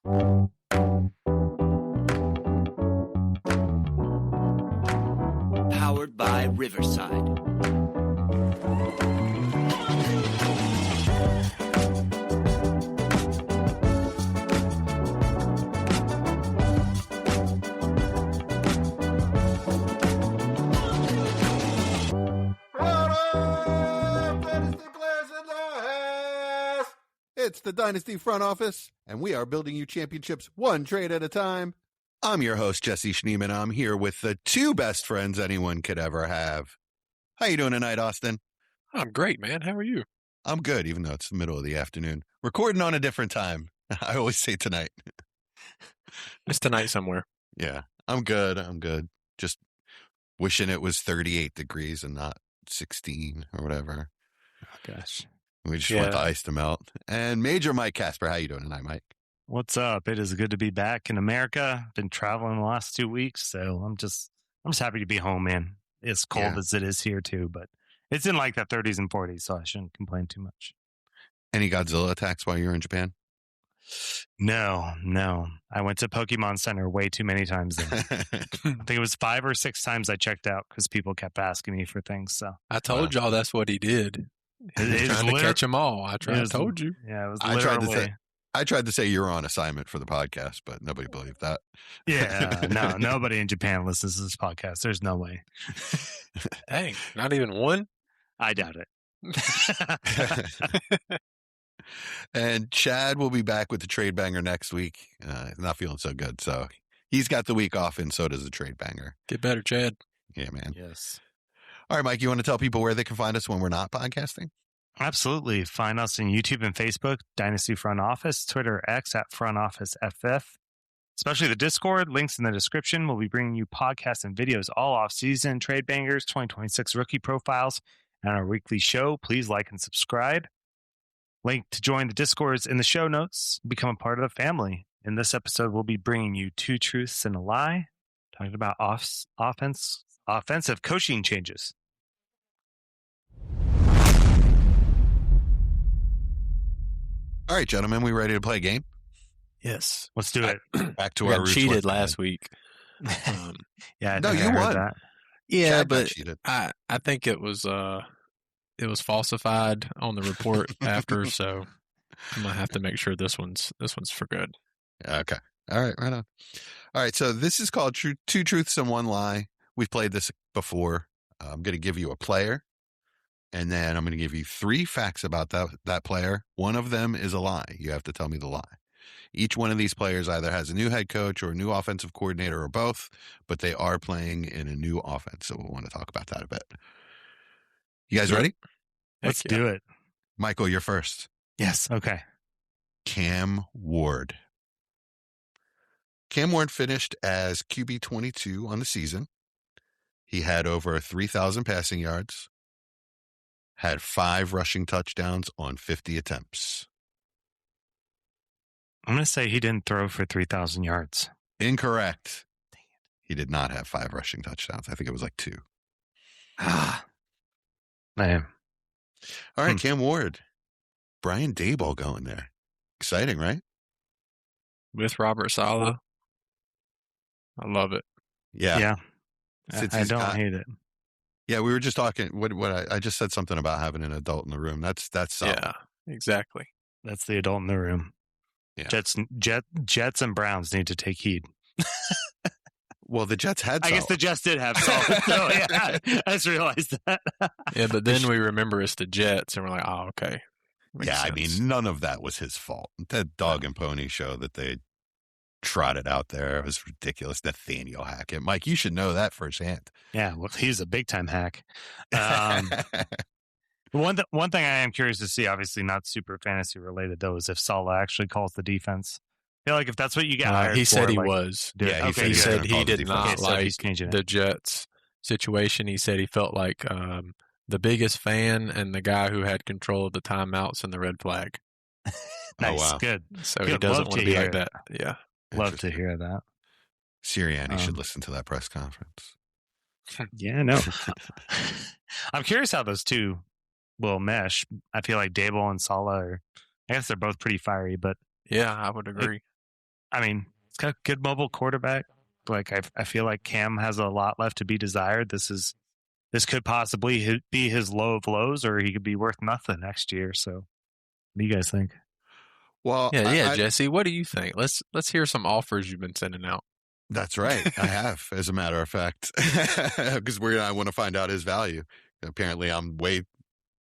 Powered by Riverside. It's the Dynasty front office, and we are building you championships one trade at a time. I'm your host, Jesse Schneeman. I'm here with the two best friends anyone could ever have. How you doing tonight, Austin? I'm great, man. How are you? I'm good, even though it's the middle of the afternoon. Recording on a different time. I always say tonight. It's tonight somewhere. Yeah, I'm good. Just wishing it was 38 degrees and not 16 or whatever. Oh, gosh. We just want the ice to melt. And Major Mike Casper, how you doing tonight, Mike? What's up? It is good to be back in America. Been traveling the last 2 weeks, so I'm just happy to be home, man. It's cold as it is here too, but it's in like the 30s and 40s, so I shouldn't complain too much. Any Godzilla attacks while you were in Japan? No. I went to Pokemon Center way too many times then. I think it was 5 or 6 times I checked out because people kept asking me for things. So I told y'all that's what he did. He's trying to catch them all. I told you. Yeah, it was literally. I tried to say you were on assignment for the podcast, but nobody believed that. Yeah, no, nobody in Japan listens to this podcast. There's no way. Dang, not even one? I doubt it. And Chad will be back with the trade banger next week. Not feeling so good, so he's got the week off, and so does the trade banger. Get better, Chad. Yeah, man. Yes. All right, Mike, you want to tell people where they can find us when we're not podcasting? Absolutely. Find us on YouTube and Facebook, Dynasty Front Office, Twitter, X at Front Office FF, especially the Discord. Links in the description. We'll be bringing you podcasts and videos all off season, trade bangers, 2026 rookie profiles, and our weekly show. Please like and subscribe. Link to join the Discord is in the show notes. Become a part of the family. In this episode, we'll be bringing you 2 truths and a lie, talking about offensive coaching changes. All right, gentlemen, we ready to play a game? Yes. Let's do it. Back to We our got roots cheated once last again. week. Yeah, No, you won. that. Yeah, Chad got but cheated. I think it was falsified on the report after, so I'm gonna have to make sure this one's for good. Okay. All right, right on. All right, so this is called Two Truths and One Lie. We've played this before. I'm going to give you a player, and then I'm going to give you 3 facts about that player. One of them is a lie. You have to tell me the lie. Each one of these players either has a new head coach or a new offensive coordinator or both, but they are playing in a new offense, so we'll want to talk about that a bit. You guys ready? Let's do it. Michael, you're first. Yes. Okay. Cam Ward. Cam Ward finished as QB 22 on the season. He had over 3,000 passing yards, had 5 rushing touchdowns on 50 attempts. I'm going to say he didn't throw for 3,000 yards. Incorrect. Dang it. He did not have 5 rushing touchdowns. I think it was like 2. Man. All right, Cam Ward. Brian Daboll going there. Exciting, right? With Robert Saleh. I love it. Yeah. Since I he's don't hate it. Yeah, we were just talking. I just said something about having an adult in the room. That's solid. Yeah, exactly. That's the adult in the room. Yeah. Jets and Browns need to take heed. Well, the Jets had I guess the Jets did have Saleh. So, yeah, I just realized that. Yeah, but then we remember it's the Jets, and we're like, oh, okay. Makes Yeah, sense. I mean, none of that was his fault. That dog and pony show that they trotted out there was ridiculous. Nathaniel Hackett. Mike, you should know that firsthand. Yeah, well, he's a big-time hack. One thing I am curious to see, obviously not super fantasy related, though, is if Saleh actually calls the defense. I feel like if that's what you get hired he for, said he like, was. Yeah, okay, He said gonna call he the did defense. not Okay, so like he's changing it. the Jets situation. He said he felt like the biggest fan and the guy who had control of the timeouts and the red flag. Nice, wow. good. So Good. he doesn't Love want to to be hear like it. that. Yeah. Love to hear that. Sirianni should listen to that press conference. Yeah, no. I'm curious how those two will mesh. I feel like Daboll and Saleh I guess they're both pretty fiery, but Yeah, I would agree. I mean, it's got a good mobile quarterback. Like I feel like Cam has a lot left to be desired. This could possibly be his low of lows, or he could be worth nothing next year. So, what do you guys think? Well, Yeah, Jesse, what do you think? Let's hear some offers you've been sending out. That's right. I have, as a matter of fact, because I want to find out his value. Apparently, I'm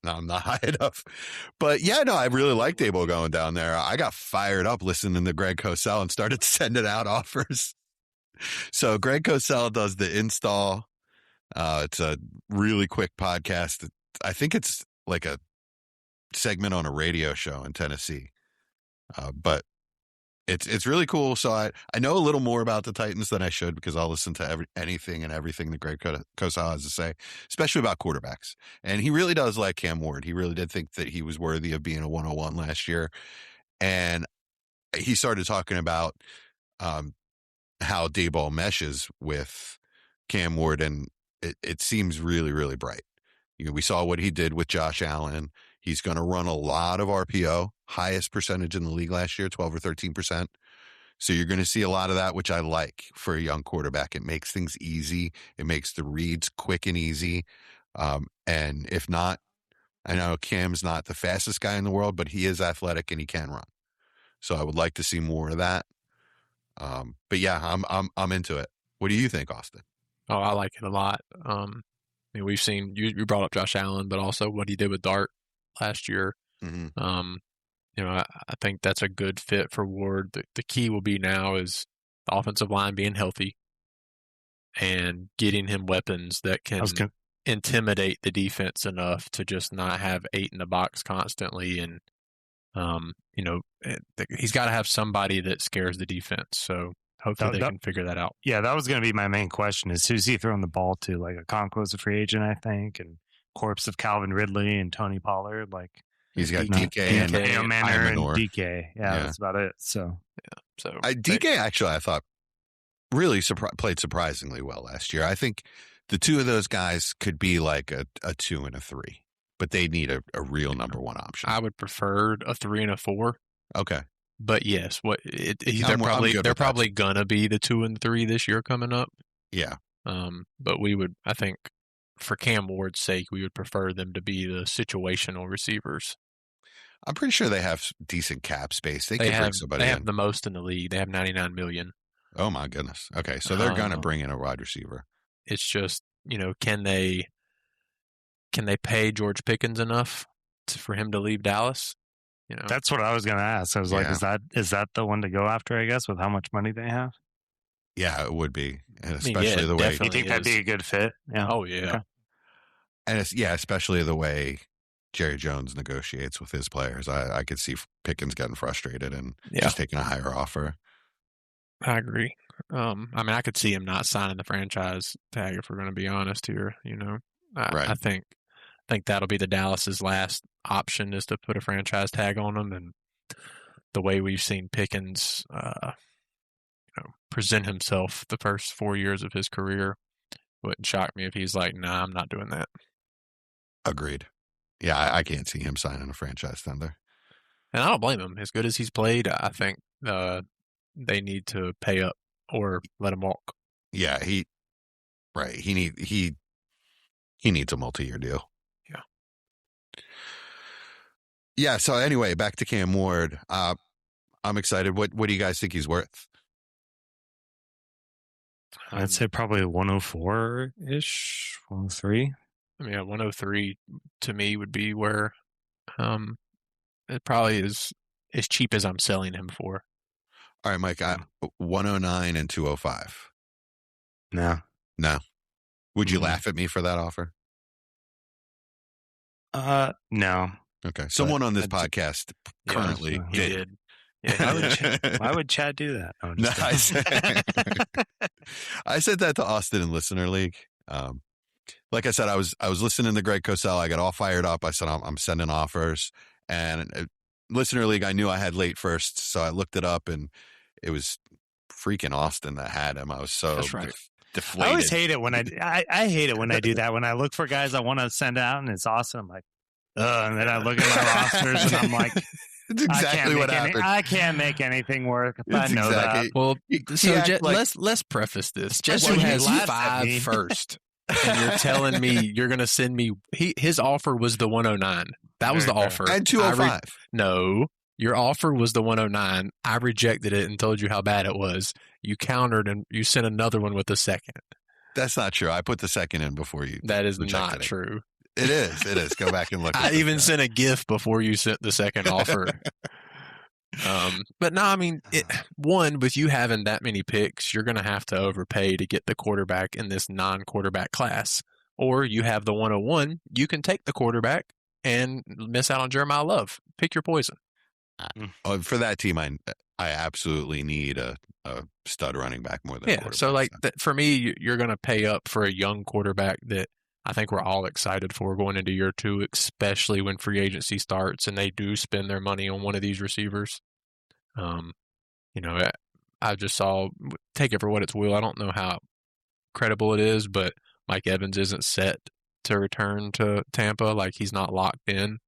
not high enough. But yeah, no, I really liked Dable going down there. I got fired up listening to Greg Cosell and started sending out offers. So Greg Cosell does the install. It's a really quick podcast. I think it's like a segment on a radio show in Tennessee. But it's really cool. So I know a little more about the Titans than I should, because I'll listen to anything and everything that Greg Cosell has to say, especially about quarterbacks. And he really does like Cam Ward. He really did think that he was worthy of being a 101 last year. And he started talking about how Dayball meshes with Cam Ward, and it seems really, really bright. We saw what he did with Josh Allen. He's going to run a lot of RPO, highest percentage in the league last year, 12 or 13%. So you're going to see a lot of that, which I like for a young quarterback. It makes things easy. It makes the reads quick and easy. And if not, I know Cam's not the fastest guy in the world, but he is athletic and he can run. So I would like to see more of that. But yeah, I'm into it. What do you think, Austin? Oh, I like it a lot. I mean, we've seen you brought up Josh Allen, but also what he did with Dart last year. Mm-hmm. I think that's a good fit for Ward. The key will be now is the offensive line being healthy and getting him weapons that can intimidate the defense enough to just not have 8 in the box constantly. And, he's got to have somebody that scares the defense. So hopefully they can figure that out. Yeah, that was going to be my main question is who's he throwing the ball to? Like Okonkwo's a free agent, I think, and corpse of Calvin Ridley and Tony Pollard. Like he's got DK and Manor and DK. Yeah, that's about it. So DK actually, I thought really played surprisingly well last year. I think the two of those guys could be like a 2 and a 3, but they need a real number one option. I would prefer a 3 and a 4. Okay. But yes, they're probably gonna be the 2 and 3 this year coming up. Yeah. But I think for Cam Ward's sake, we would prefer them to be the situational receivers. I'm pretty sure they have decent cap space. They could bring somebody in. They have the most in the league. They have $99 million. Oh my goodness. Okay, so they're gonna bring in a wide receiver. It's just, can they pay George Pickens enough for him to leave Dallas? That's what I was going to ask. I was like, is that the one to go after, I guess, with how much money they have? Yeah, it would be. And especially the way... You think that'd be a good fit? Yeah. Oh, yeah. Okay. And especially the way Jerry Jones negotiates with his players. I could see Pickens getting frustrated and just taking a higher offer. I agree. I could see him not signing the franchise tag if we're going to be honest here. Right. I think that'll be the Dallas's last option is to put a franchise tag on him, and the way we've seen Pickens, present himself the first 4 years of his career, wouldn't shock me if he's like, "Nah, I'm not doing that." Agreed. Yeah, I can't see him signing a franchise tender. And I don't blame him. As good as he's played, I think they need to pay up or let him walk. Yeah, he needs a multi-year deal. Yeah. Yeah. So anyway, back to Cam Ward. I'm excited. What do you guys think he's worth? I'd say probably 104-ish, 103. I mean, 103 to me would be where it probably is as cheap as I'm selling him for. All right, Mike, 109 and 205. No. Would you laugh at me for that offer? No. Okay. Someone on this podcast currently did. Yeah, why would Chad do that? No, I said that to Austin in Listener League. Like I said, I was listening to Greg Cosell. I got all fired up. I said, I'm sending offers. And Listener League, I knew I had late first, so I looked it up, and it was freaking Austin that had him. I was so deflated. I always hate it when I hate it when I do that. When I look for guys I want to send out, and it's awesome. I'm like, and then I look at my rosters, and I'm like, It's exactly what happened. I can't make anything work. I know exactly. that. Well, He so act like- let's preface this. Well, Jesu you has laughed at 5 me. first, and you're telling me you're going to send me. His offer was the 109. That was the Very offer. and 205. No, your offer was the 109. I rejected it and told you how bad it was. You countered and you sent another one with a second. That's not true. I put the second in before you. That is rejected not it. true. It is. It is. Go back and look. I even sent a GIF before you sent the second offer. But no, I mean, one, with you having that many picks, you're going to have to overpay to get the quarterback in this non-quarterback class. Or you have the 101, you can take the quarterback and miss out on Jeremiah Love. Pick your poison. For that team, I absolutely need a stud running back more than a quarterback. So like for me, you're going to pay up for a young quarterback that I think we're all excited for going into year 2, especially when free agency starts and they do spend their money on one of these receivers. I just saw, take it for what it's will. I don't know how credible it is, but Mike Evans isn't set to return to Tampa. Like, he's not locked in.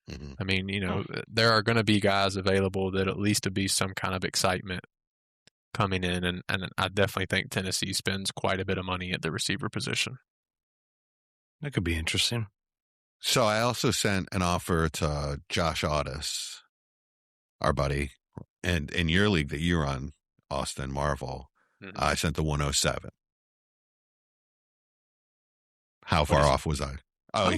Mhm. I mean, there are going to be guys available that at least to be some kind of excitement coming in. And I definitely think Tennessee spends quite a bit of money at the receiver position. That could be interesting. So I also sent an offer to Josh Audis, our buddy, and in your league that you run, Austin Marvel. Mhm. I sent the 107. How far off was I? Oh,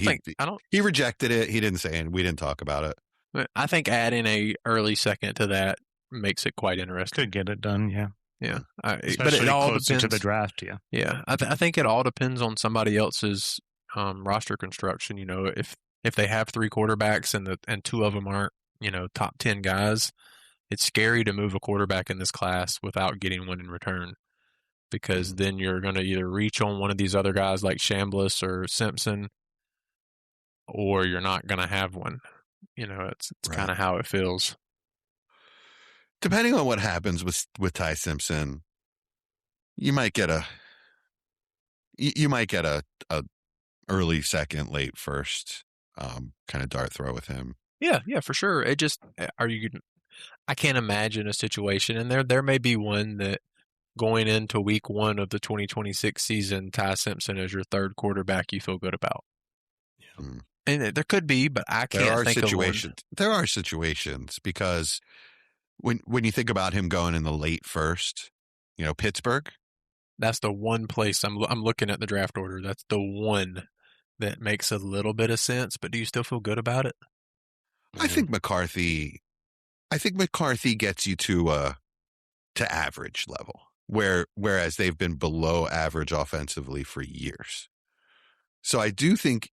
he rejected it. He didn't say it. We didn't talk about it. I think adding a early second to that makes it quite interesting. Could get it done, yeah. Yeah. Especially but it all closer depends to the draft, yeah. Yeah. I think it all depends on somebody else's roster construction. If they have 3 quarterbacks and 2 of them aren't, top 10 guys, it's scary to move a quarterback in this class without getting one in return. Because then you're going to either reach on one of these other guys like Chambliss or Simpson, or you're not going to have one. It's Right. kind of how it feels. Depending on what happens with Ty Simpson, you might get a early second, late first kind of dart throw with him. Yeah, for sure. It just I can't imagine a situation, and there may be one that going into week 1 of the 2026 season, Ty Simpson as your third quarterback you feel good about. Yeah. And there could be, but I can't think of one. There are situations because when you think about him going in the late first, Pittsburgh. That's the one place I'm looking at the draft order. That's the one that makes a little bit of sense, but do you still feel good about it? I think McCarthy gets you to average level, whereas they've been below average offensively for years. So I do think,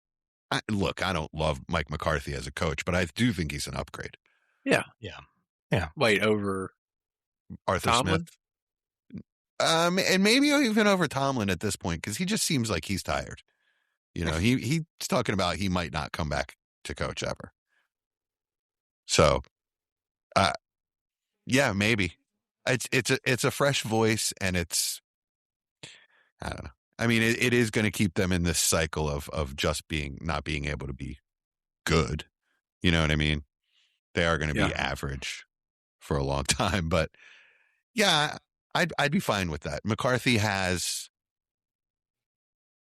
I don't love Mike McCarthy as a coach, but I do think he's an upgrade. Yeah. Wait, over Arthur Tomlin? Smith. And maybe even over Tomlin at this point, because he just seems like he's tired. He's talking about he might not come back to coach ever. So, yeah, maybe it's a fresh voice, and I don't know. I mean, it is going to keep them in this cycle of just not being able to be good. You know what I mean? They are going to be average for a long time, but yeah, I'd be fine with that. McCarthy has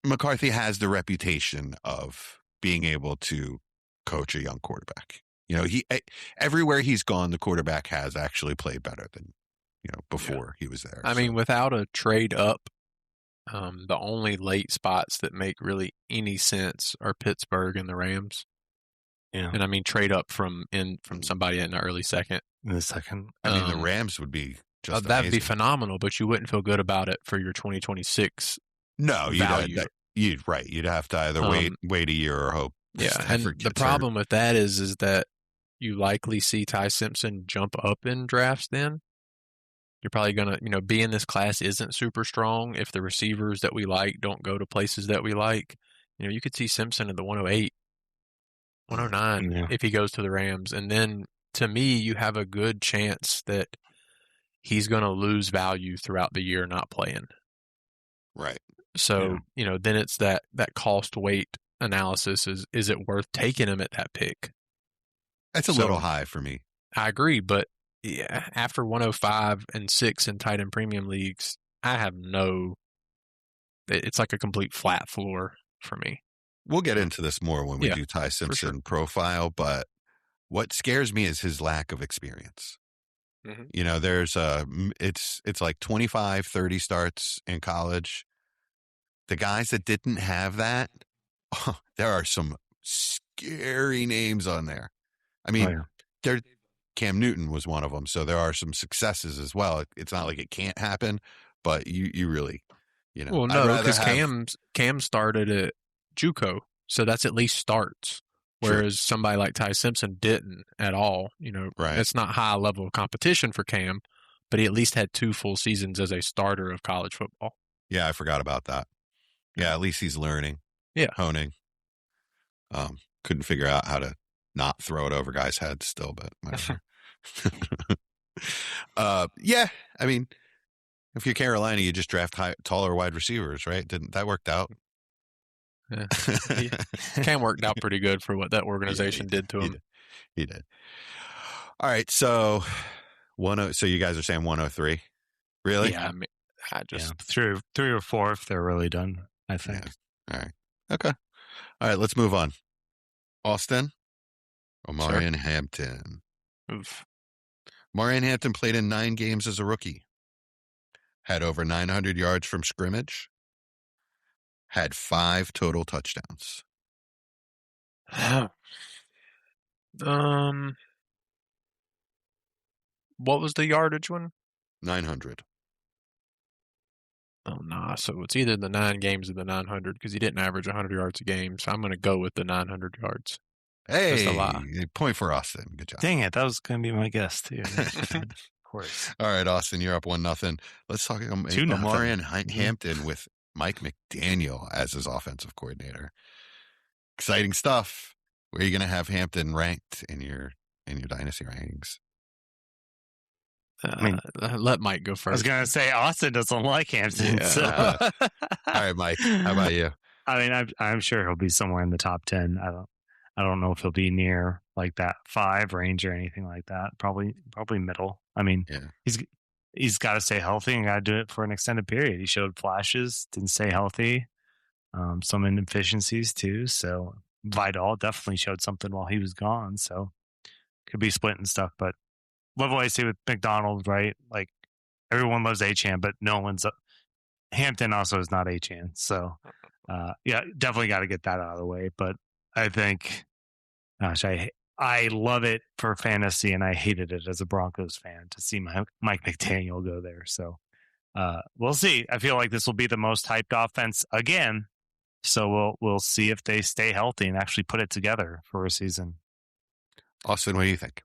the reputation of being able to coach a young quarterback. Everywhere he's gone, the quarterback has actually played better than before he was there. I mean, without a trade up, the only late spots that make really any sense are Pittsburgh and the Rams. Yeah. And I mean, trade up from somebody in the early second. In the second. I mean, the Rams would be just that'd be amazing. phenomenal, but you wouldn't feel good about it for your 2026. No, value. You'd have to either wait a year or hope. Yeah, and the problem with that is that you likely see Ty Simpson jump up in drafts. Then you're probably gonna, be in this class isn't super strong. If the receivers that we like don't go to places that we like, you could see Simpson at the 108, 109 if he goes to the Rams, and then to me, you have a good chance that he's going to lose value throughout the year not playing. Right. So, then it's that cost weight analysis is it worth taking him at that pick? That's a little high for me. I agree, but yeah, after 105 and 6 in tight end premium leagues, I have it's like a complete flat floor for me. We'll get into this more when we do Ty Simpson profile, but what scares me is his lack of experience. Mm-hmm. You know, there's it's like 25, 30 starts in college. The guys that didn't have that, there are some scary names on there. I mean, Cam Newton was one of them, so there are some successes as well. It's not like it can't happen, but you really, you know. Well, no, because Cam started at JUCO, so that's at least starts. Whereas somebody like Ty Simpson didn't at all. You know, It's not high level of competition for Cam, but he at least had 2 full seasons as a starter of college football. Yeah, I forgot about that. Yeah, at least he's learning. Yeah. Honing. Couldn't figure out how to not throw it over guys' heads still, but whatever. Yeah, I mean, if you're Carolina, you just draft taller wide receivers, right? That worked out? Yeah. Cam worked out pretty good for what that organization did to him. He did. All right, so so you guys are saying 103? Really? Yeah, I mean, I just 3 or 4 if they're really done, I think. Yeah. All right. Okay. All right, let's move on. Austin, Omarion Hampton. Oof. Omarion Hampton played in 9 games as a rookie. Had over 900 yards from scrimmage. Had 5 total touchdowns. What was the yardage one? 900. Oh, nah. So it's either the 9 games or the 900 because he didn't average 100 yards a game. So I'm going to go with the 900 yards. Hey, point for Austin. Good job. Dang it. That was going to be my guess, too. Of course. All right, Austin, you're up 1-0. Let's talk Omarion Hampton with Mike McDaniel as his offensive coordinator. Exciting stuff. Where are you going to have Hampton ranked in your dynasty rankings? Let Mike go first. I was going to say Austin doesn't like Hampton. Yeah. So. All right, Mike. How about you? I mean, I'm sure he'll be somewhere in the top 10. I don't know if he'll be near like that 5 range or anything like that. Probably middle. I mean, he's got to stay healthy and got to do it for an extended period. He showed flashes, didn't stay healthy, some inefficiencies too. So Vidal definitely showed something while he was gone. So could be split and stuff. But love what I say with McDonald, right? Like everyone loves Achane, but no one's Hampton also is not Achane. So definitely got to get that out of the way. But I think, gosh, I love it for fantasy, and I hated it as a Broncos fan to see Mike McDaniel go there. So we'll see. I feel like this will be the most hyped offense again. So we'll see if they stay healthy and actually put it together for a season. Austin, what do you think?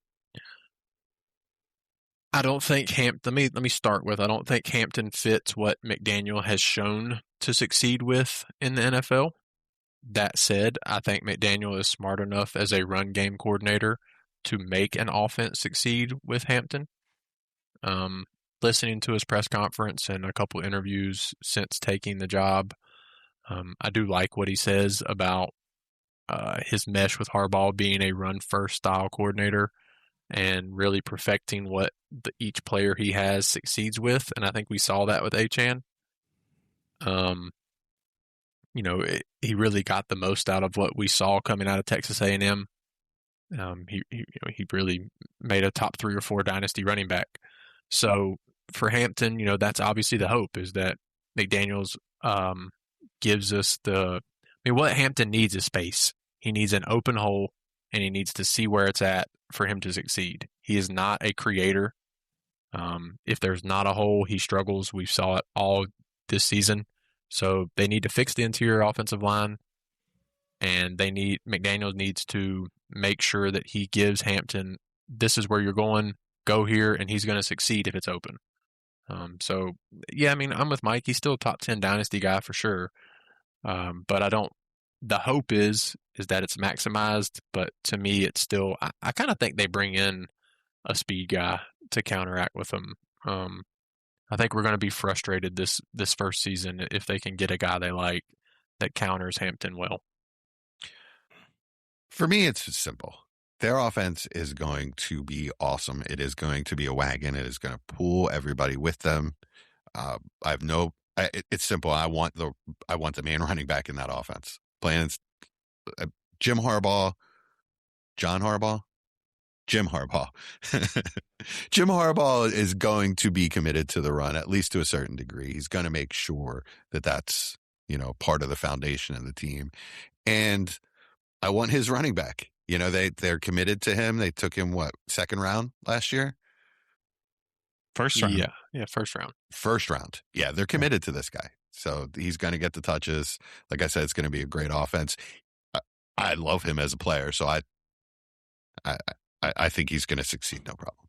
I don't think let me start with, I don't think Hampton fits what McDaniel has shown to succeed with in the NFL. That said, I think McDaniel is smart enough as a run game coordinator to make an offense succeed with Hampton. Listening to his press conference and a couple interviews since taking the job, I do like what he says about his mesh with Harbaugh being a run-first style coordinator and really perfecting what each player he has succeeds with. And I think we saw that with Achane. He really got the most out of what we saw coming out of Texas A&M. He really made a top 3 or 4 dynasty running back. So for Hampton, that's obviously the hope, is that McDaniels gives us what Hampton needs is space. He needs an open hole, and he needs to see where it's at for him to succeed. He is not a creator. If there's not a hole, he struggles. We saw it all this season. So they need to fix the interior offensive line, and McDaniels needs to make sure that he gives Hampton, this is where you're going, go here, and he's going to succeed if it's open. I'm with Mike. He's still a top 10 dynasty guy for sure. But the hope is that it's maximized, but to me, it's still, I kind of think they bring in a speed guy to counteract with him. I think we're going to be frustrated this first season if they can get a guy they like that counters Hampton well. For me, it's simple. Their offense is going to be awesome. It is going to be a wagon. It is going to pull everybody with them. It's simple. I want the main running back in that offense. Playing Jim Harbaugh. Jim Harbaugh is going to be committed to the run, at least to a certain degree. He's going to make sure that that's, part of the foundation of the team. And I want his running back. They're committed to him. They took him, second round last year? First round. Yeah, first round. First round. Yeah, they're committed to this guy. So he's going to get the touches. Like I said, it's going to be a great offense. I love him as a player, so I think he's going to succeed, no problem.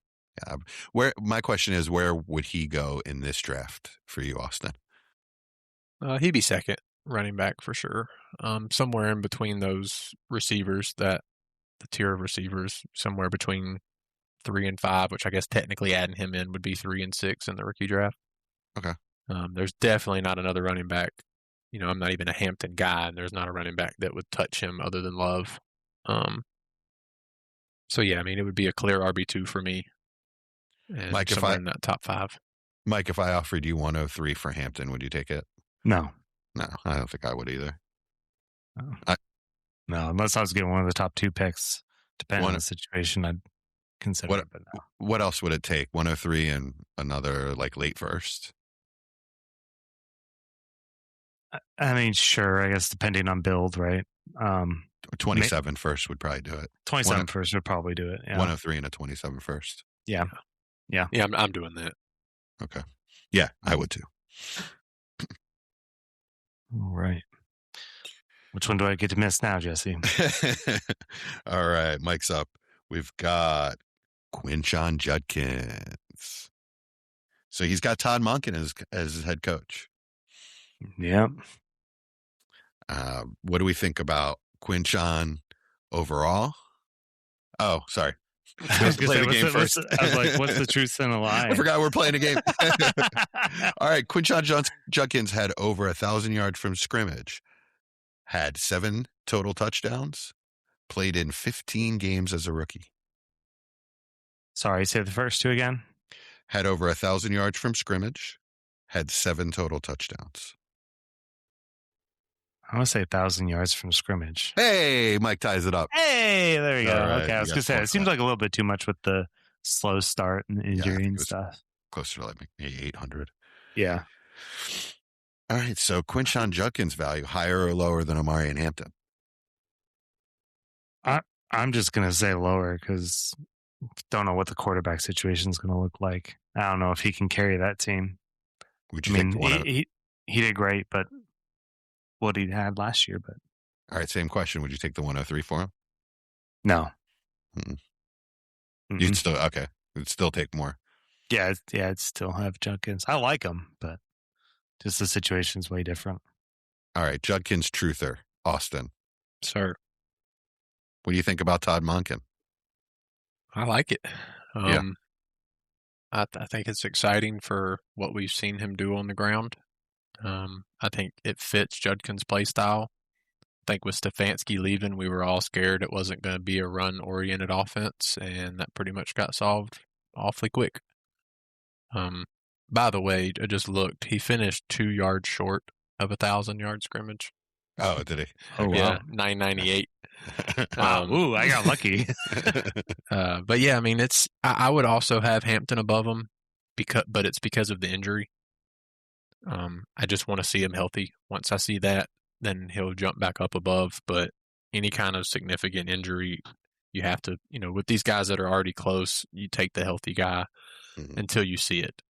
Yeah. My question is, where would he go in this draft for you, Austin? He'd be second running back for sure. Somewhere in between those receivers, the tier of receivers, somewhere between 3 and 5, which I guess technically adding him in would be 3 and 6 in the rookie draft. Okay. There's definitely not another running back. I'm not even a Hampton guy, and there's not a running back that would touch him other than Love. So yeah, I mean, it would be a clear RB2 for me. And Mike, somewhere in that top 5. Mike, if I offered you 103 for Hampton, would you take it? No, I don't think I would either. No, unless I was getting one of the top 2 picks, depending on the situation, I'd consider it. But no. What else would it take? 103 and another late first? I mean, sure. I guess depending on build, right? 27 first would probably do it. 27 first would probably do it. Yeah. 103 and a 27 first. Yeah. I'm doing that. Okay. Yeah, I would too. All right. Which one do I get to miss now, Jesse? All right, Mike's up. We've got Quinshon Judkins. So he's got Todd Monken as his head coach. Yep. What do we think about Quinshon overall? Oh, sorry. I was going to say, I was like, what's the truth and the lie? I forgot we're playing a game. All right, Quinshon Judkins had over 1,000 yards from scrimmage, had 7 total touchdowns, played in 15 games as a rookie. Sorry, say the first 2 again. Had over 1,000 yards from scrimmage, had 7 total touchdowns. I want to say 1,000 yards from scrimmage. Hey, Mike ties it up. Hey, there we go. Right, okay, I was going to say, it seems like a little bit too much with the slow start and injury and stuff. Closer to maybe 800. Yeah. All right, so Quinshon Judkins' value, higher or lower than Amari and Hampton? I'm just going to say lower because don't know what the quarterback situation is going to look like. I don't know if he can carry that team. Would you he did great, but what he had last year. But all right, same question. Would you take the 103 for him? No. You'd still okay. You'd still take more. Yeah, I'd still have Judkins. I like him, but just the situation's way different. All right, Judkins truther, Austin. Sir. What do you think about Todd Monken? I like it. Yeah. I think it's exciting for what we've seen him do on the ground. I think it fits Judkins' play style. I think with Stefanski leaving, we were all scared it wasn't going to be a run-oriented offense, and that pretty much got solved awfully quick. By the way, I just looked. He finished 2 yards short of 1,000-yard scrimmage. Oh, did he? Oh, wow. Yeah, 998. Ooh, I got lucky. But yeah, I mean, I would also have Hampton above him, but it's because of the injury. I just want to see him healthy. Once I see that, then he'll jump back up above. But any kind of significant injury, you have to, with these guys that are already close, you take the healthy guy until you see it.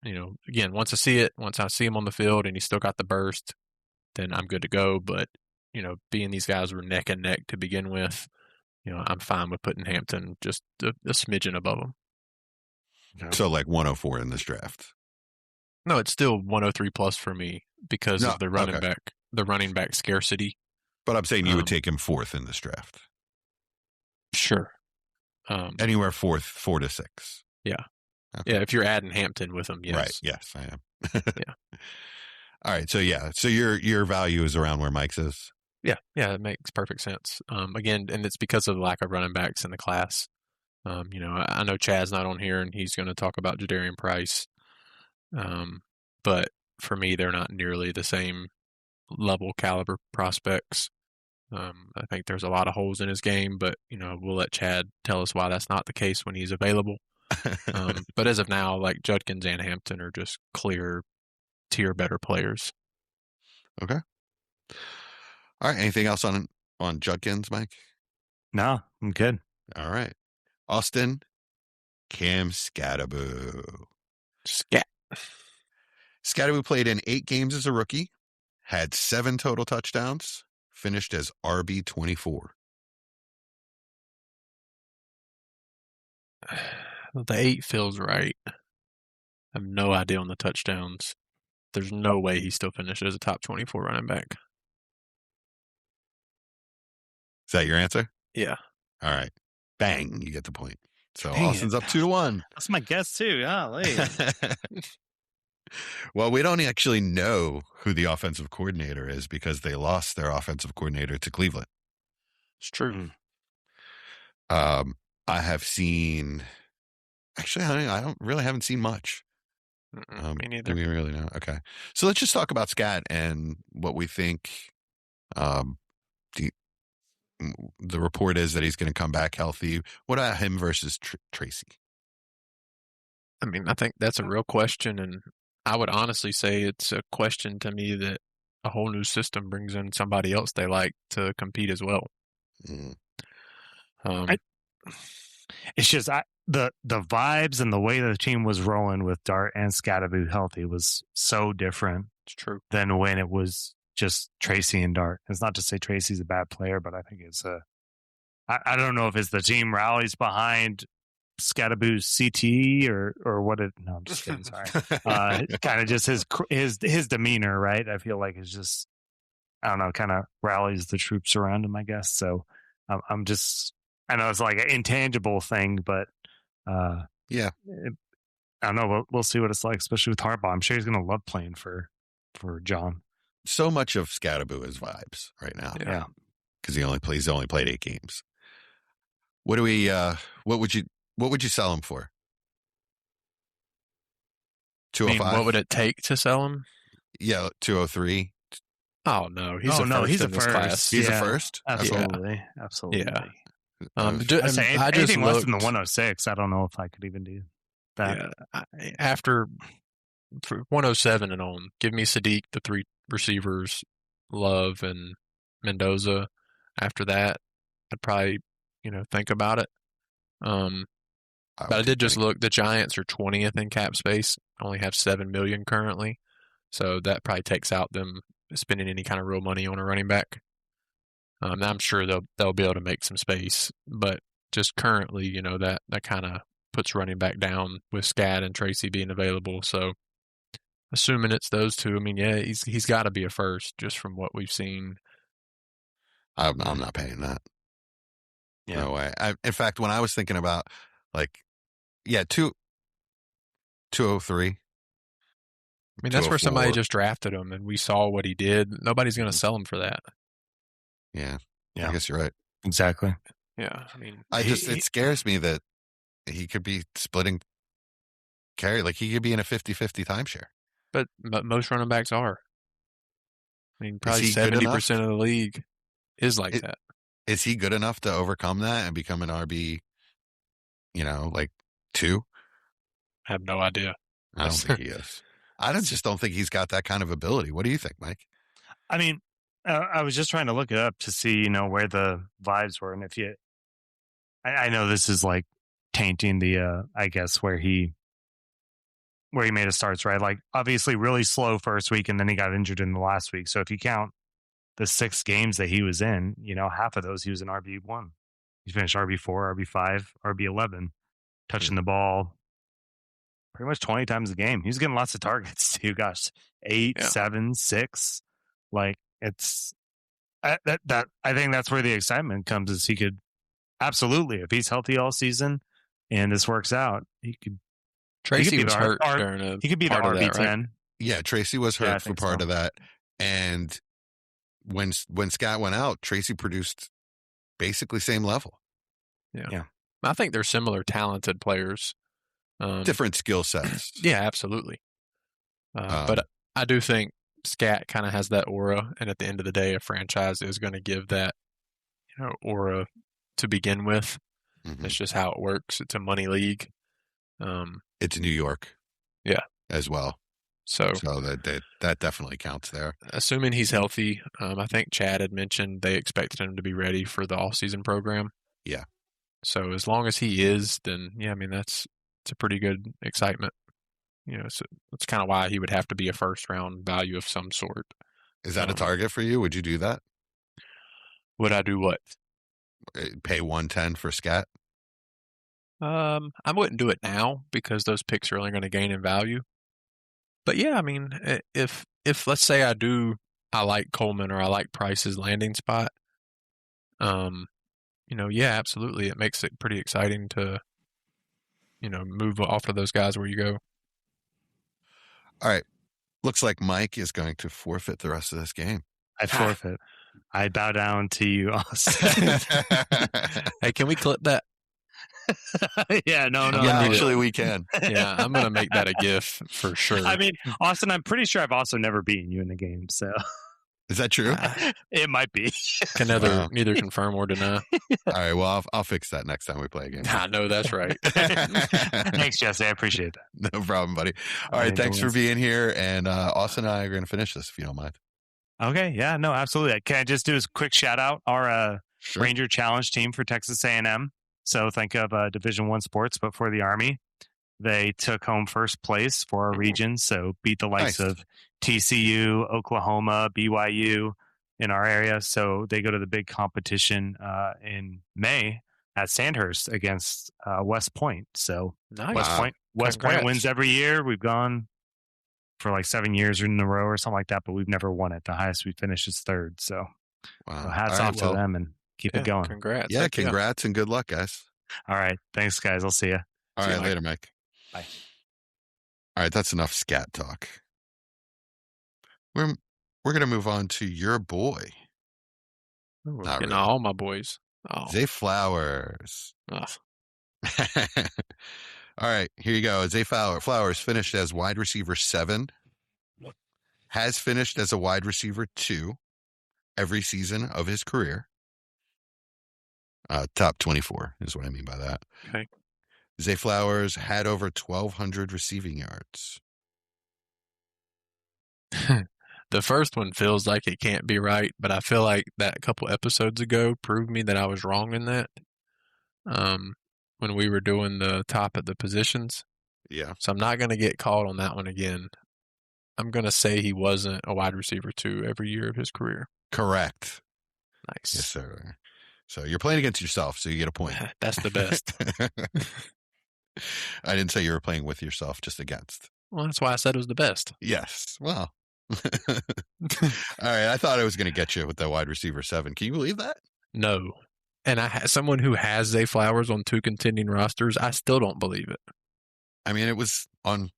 Again, once I see him on the field and he's still got the burst, then I'm good to go. But, being these guys were neck and neck to begin with, I'm fine with putting Hampton just a smidgen above him. So 104 in this draft. No, it's still 103 plus for me because of the running back scarcity. But I'm saying you would take him 4th in this draft. Sure. Anywhere 4 to 6. Yeah. Okay. Yeah, if you're adding Hampton with him, yes. Right. Yes, I am. Yeah. All right. So your value is around where Mike's is. Yeah, it makes perfect sense. Again, and it's because of the lack of running backs in the class. I know Chad's not on here, and he's going to talk about Jadarian Price. But for me, they're not nearly the same level caliber prospects. I think there's a lot of holes in his game, but we'll let Chad tell us why that's not the case when he's available. But as of now, like Judkins and Hampton are just clear tier better players. Okay. All right. Anything else on Judkins, Mike? No, I'm good. All right. Austin, Cam Scatterboo. Scatterboo played in 8 games as a rookie, had 7 total touchdowns, finished as RB24. The 8 feels right. I have no idea on the touchdowns. There's no way he still finished as a top 24 running back. Is that your answer? Yeah. All right. Bang. You get the point. So Dang Austin's it. up 2-1. That's my guess too. Yeah. Well, we don't actually know who the offensive coordinator is because they lost their offensive coordinator to Cleveland. It's true. I have seen. Actually, I haven't seen much. Me neither. Do we really know? Okay, so let's just talk about Scat and what we think. The report is that he's going to come back healthy. What about him versus Tracy? I mean, I think that's a real question, and I would honestly say it's a question to me that a whole new system brings in somebody else they like to compete as well. It's just the vibes and the way the team was rolling with Dart and Scatterboo healthy was so different. It's true. Than when it was just Tracy and Dart. It's not to say Tracy's a bad player, but I think it's I don't know if it's the team rallies behind Scatterboo's CTE or what it. No, I'm just kidding. Sorry. Kind of just his demeanor, right? I feel like it's just I don't know, kind of rallies the troops around him, I guess. So I'm just I know it's like an intangible thing, but yeah, I don't know. We'll see what it's like, especially with Harbaugh. I'm sure he's going to love playing for John. So much of Scatterboo is vibes right now. Yeah, because he only played 8 games. What do we? What would you sell him for? 205. What would it take to sell him? Yeah, 203. Oh no, he's a first. Class. He's a first. Absolutely, absolutely. Yeah. Anything less than the 106, I don't know if I could even do that. Yeah, after 107 and on, give me Sadiq, the 3 receivers, Love and Mendoza. After that, I'd probably think about it. But I did just look. The Giants are 20th in cap space. Only have $7 million currently, so that probably takes out them spending any kind of real money on a running back. I'm sure they'll be able to make some space, but just currently, that kind of puts running back down with Scat and Tracy being available. So, assuming it's those two, I mean, yeah, he's got to be a first just from what we've seen. I'm not paying that. Yeah. No way. In fact, when I was thinking about 203. I mean, that's where somebody just drafted him, and we saw what he did. Nobody's going to sell him for that. Yeah, I guess you're right. Exactly. Yeah, I mean, it scares me that he could be splitting carry. Like he could be in a 50-50 timeshare. But most running backs are. I mean, probably 70% of the league is like that. Is he good enough to overcome that and become an RB, 2? I have no idea. I don't think he is. I just don't think he's got that kind of ability. What do you think, Mike? I mean, I was just trying to look it up to see, where the vibes were. And if I know this is like tainting the, I guess, where he made his starts, right? Like obviously really slow first week and then he got injured in the last week. So if you count the 6 games that he was in, half of those he was in RB1. He finished RB4, RB5, RB11, touching the ball pretty much 20 times a game. He was getting lots of targets too. Gosh, 8, 7, 6. Like it's that I think that's where the excitement comes is he could absolutely, if he's healthy all season and this works out, he could. Tracy was hurt during he could be the RB10. Right? Yeah, Tracy was hurt for part of that. And when Scott went out, Tracy produced basically same level. Yeah. I think they're similar talented players. Different skill sets. Yeah, absolutely. But I do think Scat kind of has that aura, and at the end of the day, a franchise is going to give that aura to begin with. Mm-hmm. That's just how it works. It's a money league. It's New York, as well. So that definitely counts there. Assuming he's healthy, I think Chad had mentioned they expected him to be ready for the off-season program. Yeah. So as long as he is, then it's a pretty good excitement. So that's kind of why he would have to be a first-round value of some sort. Is that a target for you? Would you do that? Would I do what? Pay 110 for Scat? I wouldn't do it now because those picks are only going to gain in value. But yeah, I mean, if let's say I like Coleman or I like Price's landing spot, absolutely, it makes it pretty exciting to, move off of those guys where you go. All right. Looks like Mike is going to forfeit the rest of this game. I forfeit. I bow down to you, Austin. Hey, can we clip that? Yeah, no. Yeah, actually, we can. Yeah, I'm going to make that a GIF for sure. I mean, Austin, I'm pretty sure I've also never beaten you in the game, so. Is that true? It might be. Can neither confirm or deny. All right, well, I'll fix that next time we play a game. I know that's right. Thanks, Jesse. I appreciate that. No problem, buddy. All right, thanks for being here. And Austin and I are going to finish this, if you don't mind. Okay, yeah, no, absolutely. Can I just do a quick shout out? Our Sure. Ranger Challenge team for Texas A&M. So think of Division I sports, but for the Army. They took home first place for our region, so beat the likes of TCU, Oklahoma, BYU in our area. So they go to the big competition in May at Sandhurst against West Point. So nice. West Point wins every year. We've gone for like 7 years in a row or something like that, but we've never won it. The highest we finished is third. So hats off to them and keep it going. Congrats. Yeah, congrats and good luck, guys. All right. Thanks, guys. I'll see you. All right, later, Mike. Bye. All right, that's enough scat talk. We're going to move on to your boy. Not really. All my boys. Zay Flowers. Oh. All right, here you go. Zay Flowers finished as wide receiver 7. Has finished as a wide receiver 2 every season of his career. Top 24 is what I mean by that. Okay. Zay Flowers had over 1,200 receiving yards. The first one feels like it can't be right, but I feel like that a couple episodes ago proved me that I was wrong in that. When we were doing the top of the positions. Yeah. So I'm not going to get called on that one again. I'm going to say he wasn't a wide receiver 2 every year of his career. Correct. Nice. Yes, sir. So you're playing against yourself, so you get a point. That's the best. I didn't say you were playing with yourself, just against. Well, that's why I said it was the best. Yes. Well. All right. I thought I was going to get you with that wide receiver 7. Can you believe that? No. And someone who has Zay Flowers on 2 contending rosters, I still don't believe it. I mean, it was on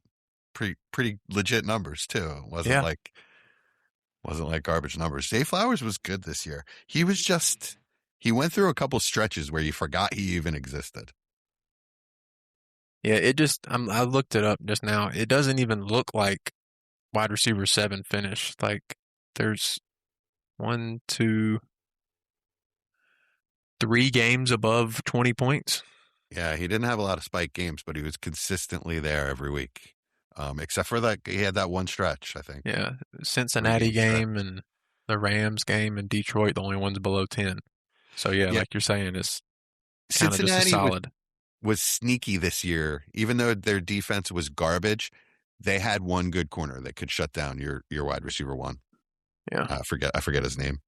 pretty legit numbers too. It wasn't like garbage numbers. Zay Flowers was good this year. He went through a couple stretches where you forgot he even existed. Yeah, I looked it up just now. It doesn't even look like wide receiver 7 finish. Like there's 1, 2, 3 games above 20 points. Yeah, he didn't have a lot of spike games, but he was consistently there every week. Except for that, he had that one stretch, I think. Yeah, Cincinnati game and the Rams game and Detroit, the only ones below 10. So yeah, like you're saying, it's kind of just a solid. Was sneaky this year, even though their defense was garbage. They had one good corner that could shut down your wide receiver 1. Yeah, I forget his name.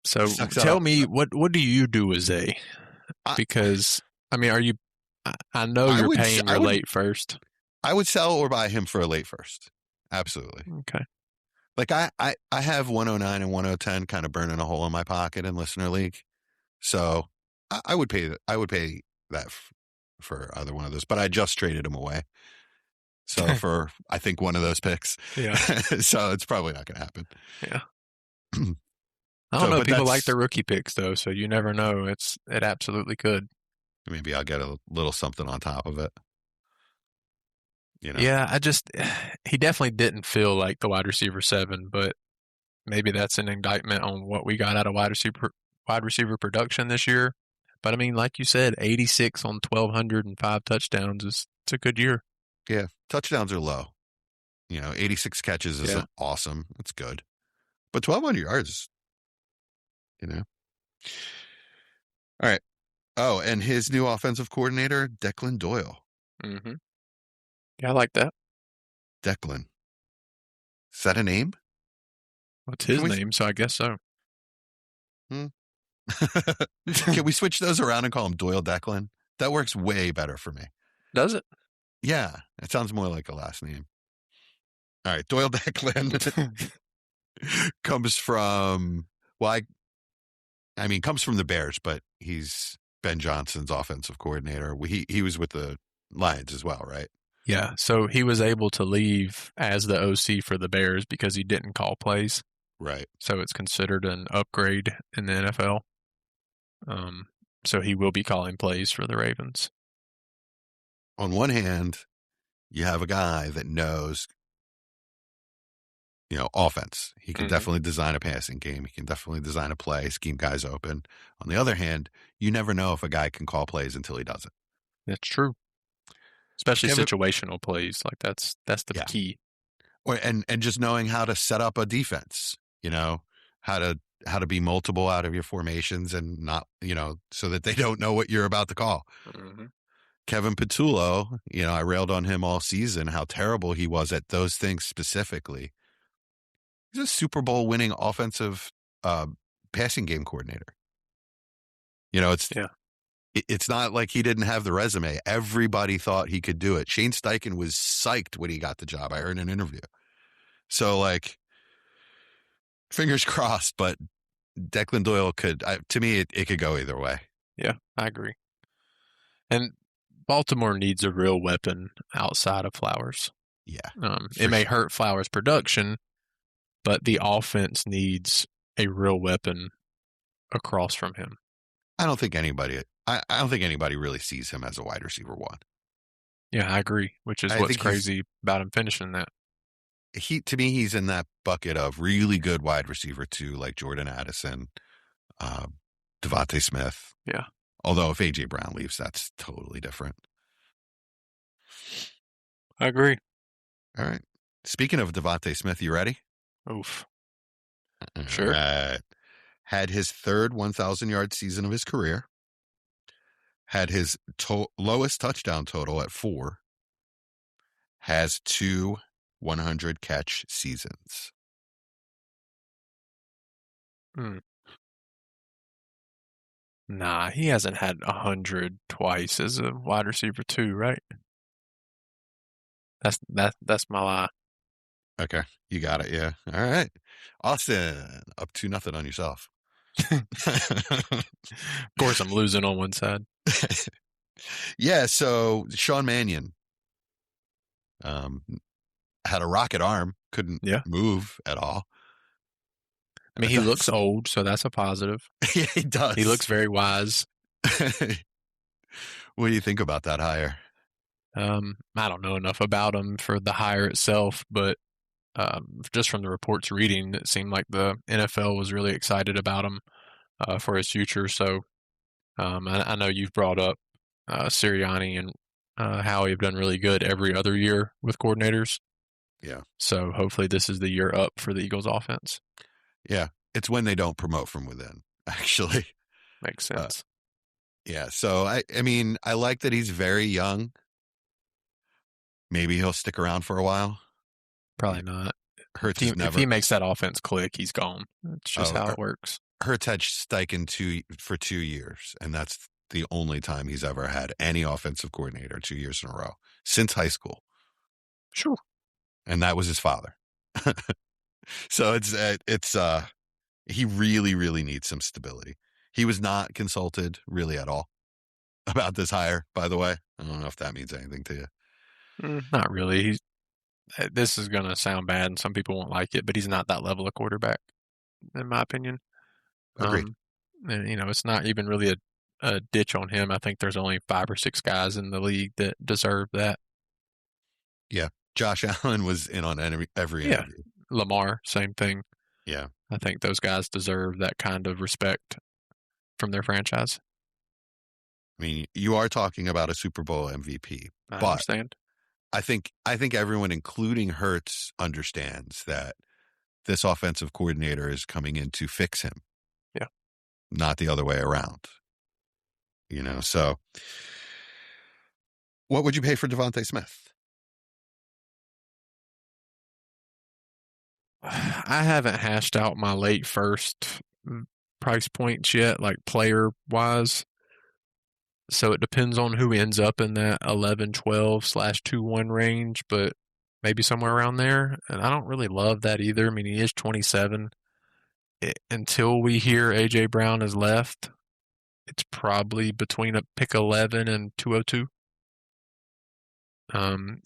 So tell me, what do you do with Zay? Because I mean, I know you're paying your late first. I would sell or buy him for a late first. Absolutely. Okay. Like I have 109 and 110 kind of burning a hole in my pocket in listener league, so I would pay that for either one of those. But I just traded him away, So for, I think, one of those picks. Yeah. So it's probably not going to happen. Yeah. I don't know. People like their rookie picks, though, so you never know. It absolutely could. Maybe I'll get a little something on top of it. Yeah, he definitely didn't feel like the wide receiver 7, but maybe that's an indictment on what we got out of wide receiver production this year. But I mean, like you said, 86 on 1,205 touchdowns it's a good year. Yeah, touchdowns are low. 86 catches is awesome. That's good. But 1,200 yards, All right. Oh, and his new offensive coordinator, Declan Doyle. Mm-hmm. Yeah, I like that. Declan. Is that a name? What's his name? So I guess so. Can we switch those around and call him Doyle Declan? That works way better for me. Does it? Yeah, it sounds more like a last name. All right, Doyle Declan comes from, comes from the Bears, but he's Ben Johnson's offensive coordinator. He was with the Lions as well, right? Yeah, so he was able to leave as the OC for the Bears because he didn't call plays. Right. So it's considered an upgrade in the NFL. So he will be calling plays for the Ravens. On one hand, you have a guy that knows, offense. He can definitely design a passing game. He can definitely design a play, scheme guys open. On the other hand, you never know if a guy can call plays until he does it. That's true. Especially situational plays. Like that's the key. And just knowing how to set up a defense, how to be multiple out of your formations and not, so that they don't know what you're about to call. Mm-hmm. Kevin Patullo, I railed on him all season, how terrible he was at those things specifically. He's a Super Bowl winning offensive passing game coordinator. It's not like he didn't have the resume. Everybody thought he could do it. Shane Steichen was psyched when he got the job. I heard in an interview. So, fingers crossed, but Declan Doyle to me, it could go either way. Yeah, I agree. And Baltimore needs a real weapon outside of Flowers. Yeah. It may hurt Flowers' production, but the offense needs a real weapon across from him. I don't think anybody really sees him as a wide receiver 1. Yeah, I agree, which is what's crazy about him finishing that. To me, he's in that bucket of really good wide receiver 2, like Jordan Addison, Devontae Smith. Yeah. Although if A.J. Brown leaves, that's totally different. I agree. All right. Speaking of Devontae Smith, you ready? Oof. Sure. Right. Had his third 1,000-yard season of his career. Had his lowest touchdown total at 4. Has 2 100-catch seasons. Nah, he hasn't had 100 twice as a wide receiver 2, right? That's my lie. Okay, you got it. Yeah. All right, Austin, up 2-0 on yourself. Of course, I'm losing on one side. Yeah. So Sean Mannion, had a rocket arm, couldn't move at all. I mean, he looks old, so that's a positive. Yeah, he does. He looks very wise. What do you think about that hire? I don't know enough about him for the hire itself, but just from the reports reading, it seemed like the NFL was really excited about him for his future. So I know you've brought up Sirianni and Howie have done really good every other year with coordinators. Yeah. So hopefully this is the year up for the Eagles offense. Yeah. It's when they don't promote from within, actually. Makes sense. Yeah. So, I like that he's very young. Maybe he'll stick around for a while. Probably not. Hurts if he makes that offense click, he's gone. That's just how it works. Hurts had Steichen for 2 years, and that's the only time he's ever had any offensive coordinator 2 years in a row since high school. Sure. And that was his father. So it's he really, really needs some stability. He was not consulted really at all about this hire, by the way. I don't know if that means anything to you. Not really. This is going to sound bad, and some people won't like it, but he's not that level of quarterback, in my opinion. Agreed. And, it's not even really a ditch on him. I think there's only 5 or 6 guys in the league that deserve that. Yeah. Josh Allen was in on every interview. Lamar, same thing. Yeah. I think those guys deserve that kind of respect from their franchise. I mean, you are talking about a Super Bowl MVP. I understand. I think everyone, including Hurts, understands that this offensive coordinator is coming in to fix him. Yeah. Not the other way around. So what would you pay for Devontae Smith? I haven't hashed out my late first price points yet, like player-wise. So it depends on who ends up in that 11-12/2-1 range, but maybe somewhere around there. And I don't really love that either. I mean, he is 27. Until we hear A.J. Brown has left, it's probably between a pick 11 and 202.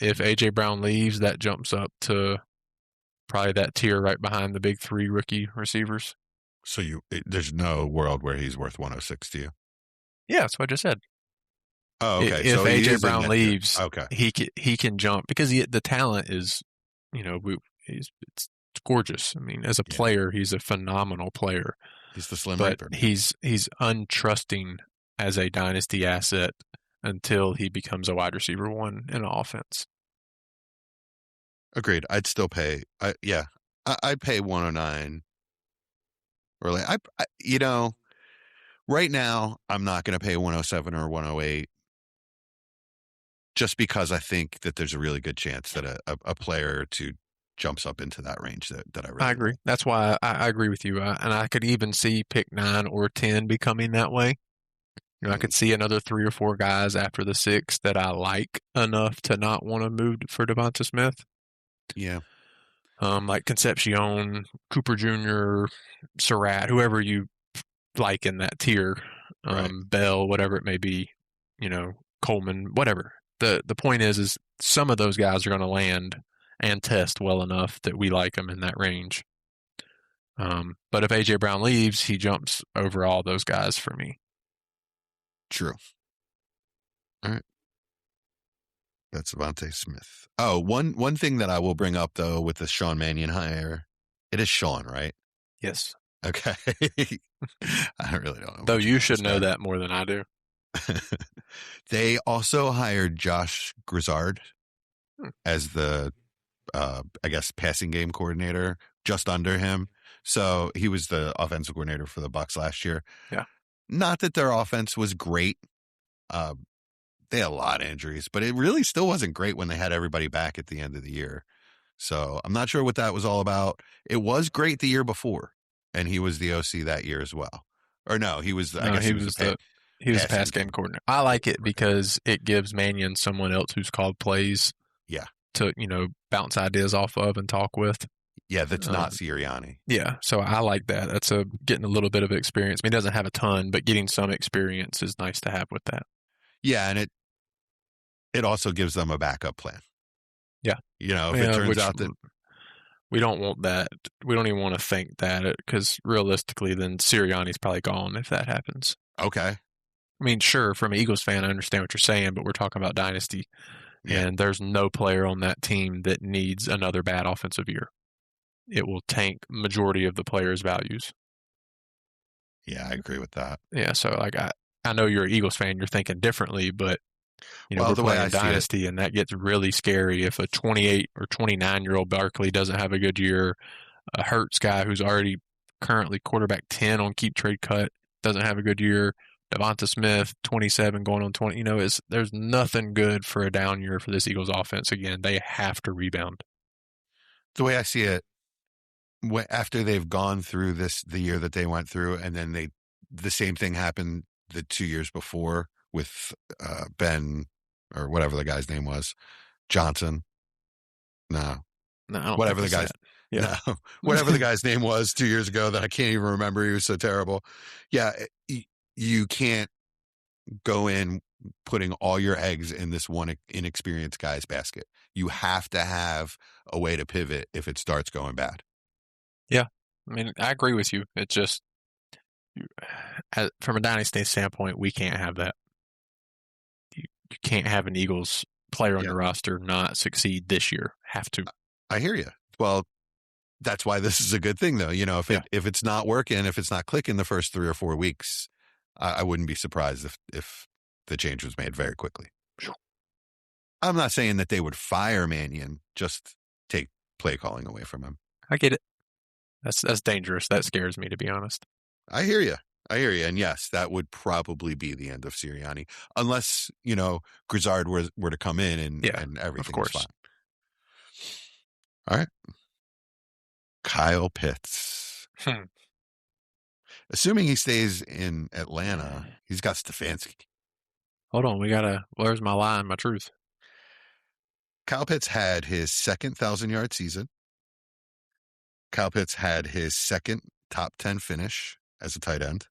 If A.J. Brown leaves, that jumps up to probably that tier right behind the big 3 rookie receivers. So there's no world where he's worth 106 to you? Yeah, that's what I just said. Oh, okay. If so A.J. Brown leaves, okay, he can jump because the talent is, it's gorgeous. I mean, as a player, he's a phenomenal player. He's the Slim But Reaper. he's untrusting as a dynasty asset until he becomes a wide receiver 1 in an offense. Agreed. I'd still pay. I'd pay 109. Or right now I'm not going to pay 107 or 108, just because I think that there's a really good chance that a player or two jumps up into that range that I really. I agree. Like. That's why I agree with you, and I could even see pick 9 or 10 becoming that way. I could see another 3 or 4 guys after the 6 that I like enough to not want to move for Devonta Smith. Yeah. Like Concepcion, Cooper Jr., Surratt, whoever you like in that tier, Right. Bell, whatever it may be, Coleman, whatever. The point is some of those guys are going to land and test well enough that we like them in that range. But if A.J. Brown leaves, he jumps over all those guys for me. True. All right. That's Devontae Smith. Oh, one thing that I will bring up, though, with the Sean Mannion hire, it is Sean, right? Yes. Okay. I really don't know. Though you should know that more than I do. They also hired Josh Grizzard as the, I guess, passing game coordinator just under him. So he was the offensive coordinator for the Bucs last year. Yeah. Not that their offense was great. They had a lot of injuries, but it really still wasn't great when they had everybody back at the end of the year. So I'm not sure what that was all about. It was great the year before, and he was the OC that year as well. Or no, he was. I guess he was the pass game coordinator. I like it because it gives Mannion someone else who's called plays. Yeah. To bounce ideas off of and talk with. Yeah, that's not Sirianni. Yeah, so I like that. That's getting a little bit of experience. I mean, he doesn't have a ton, but getting some experience is nice to have with that. Yeah, and it also gives them a backup plan. Yeah. If it turns out that we don't want that, we don't even want to think that, because realistically, then Sirianni's probably gone if that happens. Okay. I mean, sure, from an Eagles fan, I understand what you're saying, but we're talking about Dynasty, and there's no player on that team that needs another bad offensive year. It will tank majority of the players' values. Yeah, I agree with that. Yeah, so I know you're an Eagles fan, you're thinking differently, but we're playing Dynasty, and that gets really scary if a 28 or 29-year-old Barkley doesn't have a good year, a Hurts guy who's already currently quarterback 10 on keep trade cut doesn't have a good year, Devonta Smith 27 going on 20. There's nothing good for a down year for this Eagles offense. Again, they have to rebound. The way I see it, after they've gone through the year that they went through, and then the same thing happened the 2 years before with Ben, or whatever the guy's name was, Johnson. No, whatever the guy's whatever the guy's name was 2 years ago that I can't even remember. He was so terrible. Yeah, you can't go in putting all your eggs in this one inexperienced guy's basket. You have to have a way to pivot if it starts going bad. Yeah. I mean, I agree with you. It's just, from a dynasty standpoint, we can't have that. You can't have an Eagles player on your roster not succeed this year. Have to. I hear you. Well, that's why this is a good thing, though. If it's not working, if it's not clicking the first 3 or 4 weeks, I wouldn't be surprised if the change was made very quickly. Sure. I'm not saying that they would fire Mannion, just take play calling away from him. I get it. That's dangerous. That scares me, to be honest. I hear you. And yes, that would probably be the end of Sirianni, unless, Grizzard were to come in and everything was fine. All right. Kyle Pitts. Assuming he stays in Atlanta, he's got Stefanski. Hold on. Where's my lie and my truth? Kyle Pitts had his second 1,000-yard season. Kyle Pitts had his second top 10 finish as a tight end.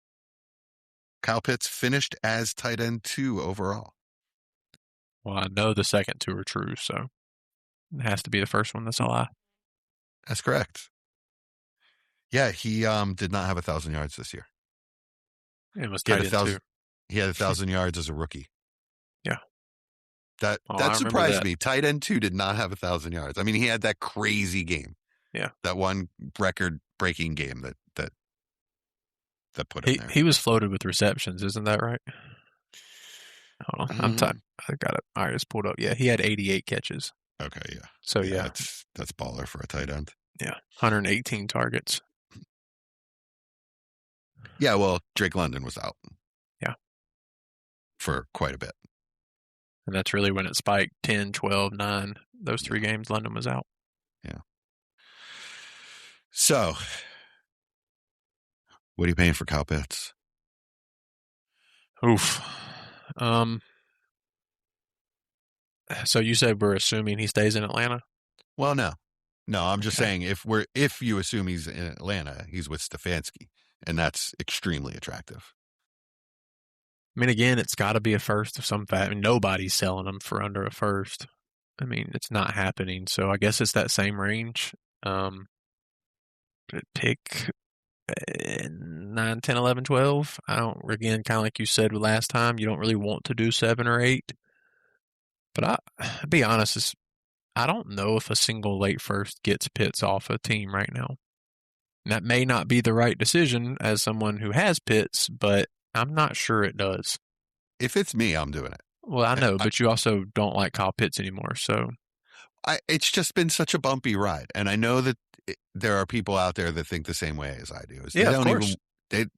Kyle Pitts finished as tight end 2 overall. Well, I know the second 2 are true, so it has to be the first one that's a lie. That's correct. Yeah, he did not have 1,000 yards this year. It was tight end 2. He had 1,000 yards as a rookie. Yeah. That surprised me. Tight end 2 did not have 1,000 yards. I mean, he had that crazy game. Yeah. That one record-breaking game that put him there. He was floated with receptions, isn't that right? Hold on. I got it. I just pulled up. Yeah, he had 88 catches. Okay, yeah. So, yeah. That's baller for a tight end. Yeah, 118 targets. Yeah, well, Drake London was out. Yeah. For quite a bit. And that's really when it spiked 10, 12, 9. Those 3 games, London was out. Yeah. So, what are you paying for Kyle Pitts? Oof. So you said we're assuming he stays in Atlanta? Well, no, I'm just saying if you assume he's in Atlanta, he's with Stefanski, and that's extremely attractive. I mean, again, it's got to be a first of some fact. I mean, nobody's selling him for under a first. I mean, it's not happening. So I guess it's that same range. Pick 9, 10, 11, 12. Again, kind of like you said last time, you don't really want to do 7 or 8. But I'll be honest, I don't know if a single late first gets Pitts off a team right now. And that may not be the right decision as someone who has Pitts, but I'm not sure it does. If it's me, I'm doing it. Well, I know, but you also don't like Kyle Pitts anymore, so. It's just been such a bumpy ride. And I know that there are people out there that think the same way as I do. Of course.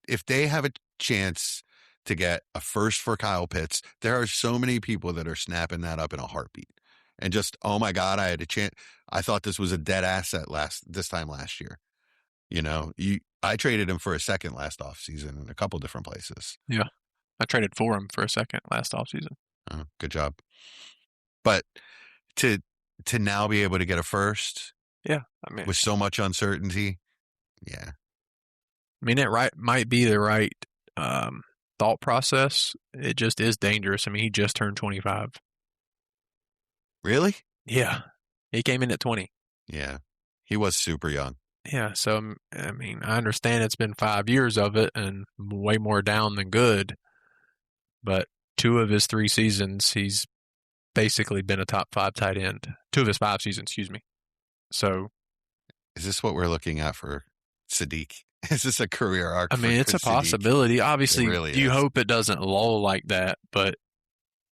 If they have a chance to get a first for Kyle Pitts, there are so many people that are snapping that up in a heartbeat. And just, oh my God, I had a chance. I thought this was a dead asset this time last year. I traded him for a second last offseason in a couple different places. Yeah. I traded for him for a second last offseason. Oh, good job. But to now be able to get a first, yeah, I mean, with so much uncertainty, yeah. I mean, it might be the right thought process. It just is dangerous. I mean, he just turned 25. Really? Yeah, he came in at 20. Yeah, he was super young. Yeah, so I mean, I understand it's been 5 years of it and way more down than good, but 2 of his 3 seasons, he's basically been a top 5 tight end. 2 of his 5 seasons, excuse me. So, is this what we're looking at for Sadiq? Is this a career arc? I mean, it's a possibility. Obviously, really you is. hope it doesn't lull like that, but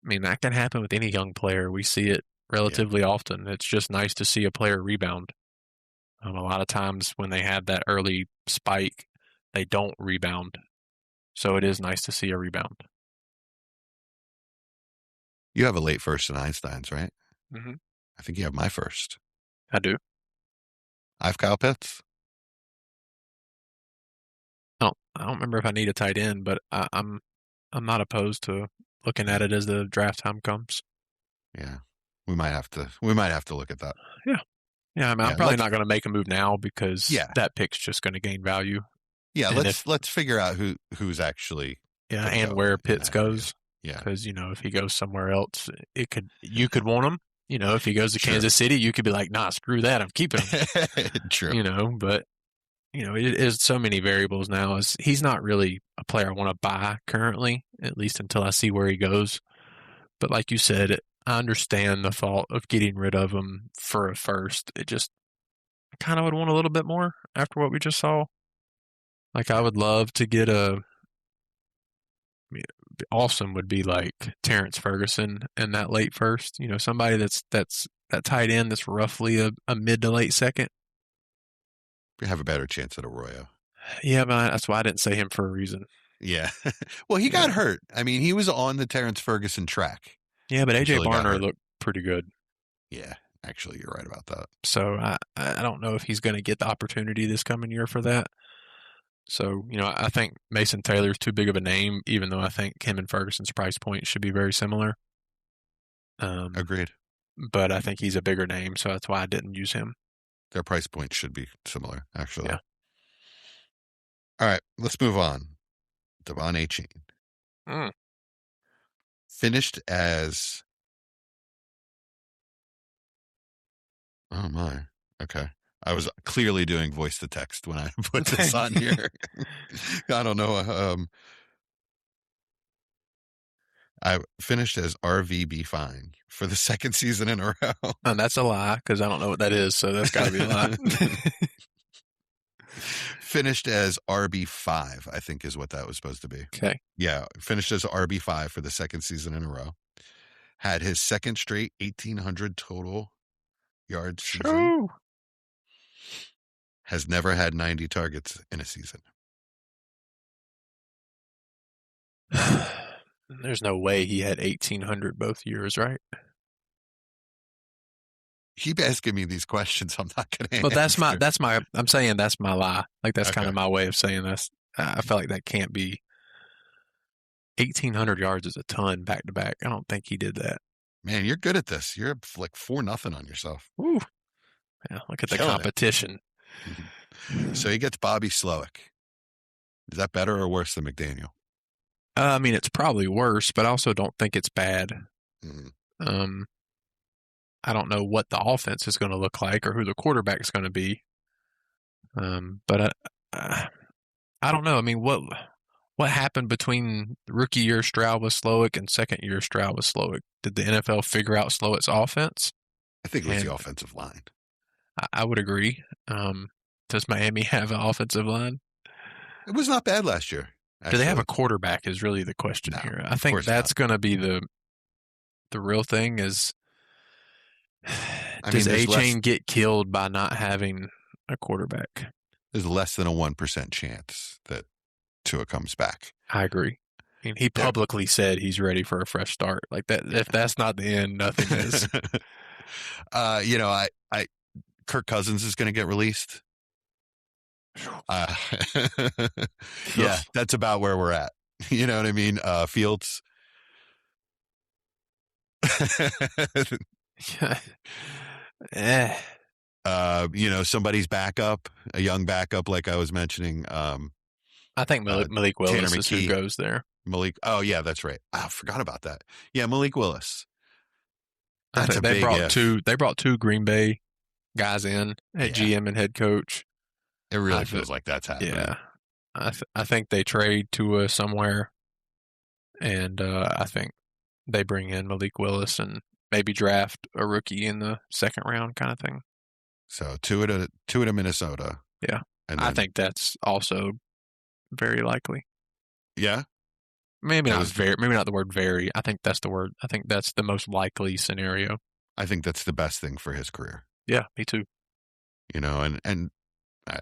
I mean, that can happen with any young player. We see it relatively often. It's just nice to see a player rebound. A lot of times when they have that early spike, they don't rebound. So it is nice to see a rebound. You have a late first in Einstein's, right? Mm-hmm. I think you have my first. I do. I have Kyle Pitts. No, I don't remember if I need a tight end, but I'm not opposed to looking at it as the draft time comes. Yeah, we might have to look at that. Yeah. Yeah, I mean, I'm probably not going to make a move now because that pick's just going to gain value. Yeah, let's figure out who's actually and where Pitts goes. Yeah. Because, if he goes somewhere else, you could want him. If he goes to Sure. Kansas City, you could be like, nah, screw that. I'm keeping him. True. But, it is so many variables now. He's not really a player I want to buy currently, at least until I see where he goes. But like you said, I understand the thought of getting rid of him for a first. I kind of would want a little bit more after what we just saw. Like, I would love to get awesome would be like Terrence Ferguson in that late first. Somebody that's that tight end that's roughly a mid to late second. We have a better chance at Arroyo. Yeah, but that's why I didn't say him for a reason. Yeah. Well, he got hurt. I mean, he was on the Terrence Ferguson track. Yeah, but AJ Barner looked pretty good. Yeah, actually, you're right about that. So I don't know if he's going to get the opportunity this coming year for that. So, I think Mason Taylor's too big of a name, even though I think him and Ferguson's price point should be very similar. Agreed. But I think he's a bigger name, so that's why I didn't use him. Their price point should be similar, actually. Yeah. All right, let's move on. Devon Achane. Finished as... Oh, my. Okay. I was clearly doing voice to text when I put this on here. I don't know. I finished as RVB Fine for the second season in a row. And that's a lie because I don't know what that is, so that's got to be a lie. Finished as RB5, I think is what that was supposed to be. Okay. Yeah, finished as RB5 for the second season in a row. Had his second straight 1,800 total yards season. Has never had 90 targets in a season. There's no way he had 1,800 both years, right? Keep asking me these questions. I'm not going to answer. But I'm saying that's my lie. Like, that's kind of my way of saying this. I feel like that can't be. 1,800 yards is a ton back to back. I don't think he did that. Man, you're good at this. You're like 4-0 on yourself. Ooh. Yeah, look at the competition. So he gets Bobby Slowick. Is that better or worse than McDaniel? I mean, it's probably worse, but I also don't think it's bad. Mm-hmm. I don't know what the offense is going to look like or who the quarterback is going to be. But I don't know. I mean, what happened between rookie year Stroud with Slowick and second year Stroud with Slowick? Did the NFL figure out Slowick's offense? I think it was the offensive line. I would agree. Does Miami have an offensive line? It was not bad last year. Actually. Do they have a quarterback is really the question here. I think that's going to be the real thing is, does Achane get killed by not having a quarterback? There's less than a 1% chance that Tua comes back. I agree. I mean, he publicly said he's ready for a fresh start. Like that, if that's not the end, nothing is. Kirk Cousins is going to get released. Yeah, that's about where we're at. You know what I mean? Fields. Somebody's backup, a young backup, like I was mentioning. I think Malik Willis is who goes there. Oh yeah, that's right. I forgot about that. Yeah, Malik Willis. They brought two Green Bay guys in at GM and head coach. It really feels like that's happening. Yeah, I think they trade Tua somewhere, and I think they bring in Malik Willis and maybe draft a rookie in the second round, kind of thing. So Tua to Minnesota. Yeah, and I think that's also very likely. Yeah, maybe not the word very. I think that's the word. I think that's the most likely scenario. I think that's the best thing for his career. Yeah, me too. And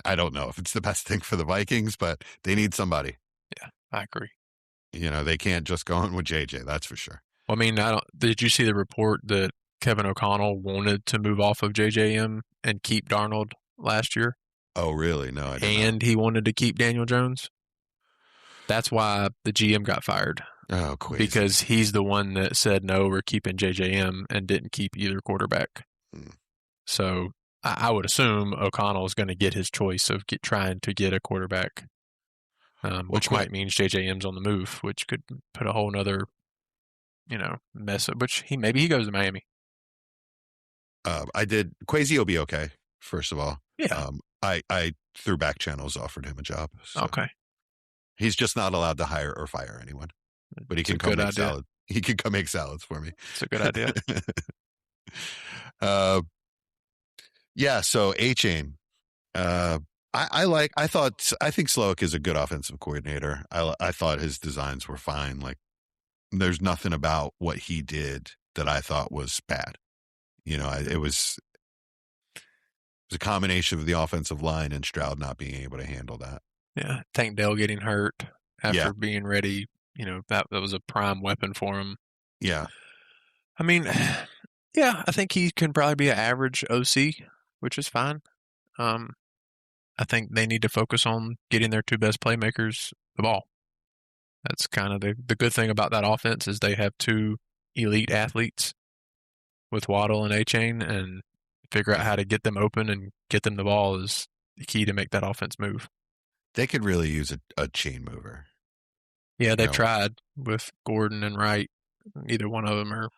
I don't know if it's the best thing for the Vikings, but they need somebody. Yeah, I agree. They can't just go on with JJ. That's for sure. Well, I mean, did you see the report that Kevin O'Connell wanted to move off of JJM and keep Darnold last year? Oh, really? No, I didn't. And he wanted to keep Daniel Jones. That's why the GM got fired. Oh, crazy. Because he's the one that said, no, we're keeping JJM and didn't keep either quarterback. So I would assume O'Connell is going to get his choice of trying to get a quarterback, which might mean JJM's on the move, which could put a whole nother mess up. Which maybe he goes to Miami. Quasi will be okay. First of all, Yeah. I through back channels offered him a job. So. Okay. He's just not allowed to hire or fire anyone, but he can come make salad. He can come make salads for me. It's a good idea. Yeah. So A-Chain, I think Slowick is a good offensive coordinator. I thought his designs were fine. Like, there's nothing about what he did that I thought was bad. It was a combination of the offensive line and Stroud not being able to handle that. Yeah, Tank Dell getting hurt after being ready. That was a prime weapon for him. Yeah. I mean, yeah, I think he can probably be an average OC, which is fine. I think they need to focus on getting their two best playmakers the ball. That's kind of the good thing about that offense is they have two elite athletes with Waddle and A-Chain, and figure out how to get them open and get them the ball is the key to make that offense move. They could really use a chain mover. Yeah, they've tried with Gordon and Wright. Neither one of them are.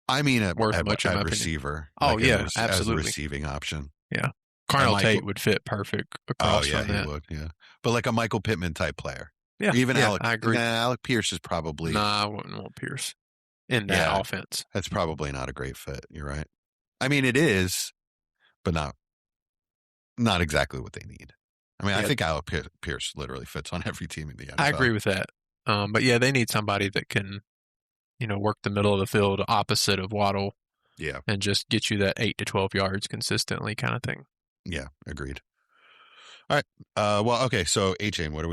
I mean, worth much in my receiver. Oh, yeah, absolutely. As a receiving option. Yeah. Carnell Tate would fit perfect across from that. He would, yeah. But like a Michael Pittman type player. Yeah, even Alec, I agree. Alec Pierce is probably... Nah, I wouldn't want Pierce in that offense. That's probably not a great fit. You're right. I mean, it is, but not exactly what they need. I mean, I think Alec Pierce literally fits on every team in the NFL. I agree with that. But yeah, they need somebody that can, work the middle of the field opposite of Waddle. Yeah. And just get you that 8 to 12 yards consistently kind of thing. Yeah, agreed. All right. Well, okay. So A-Chain, what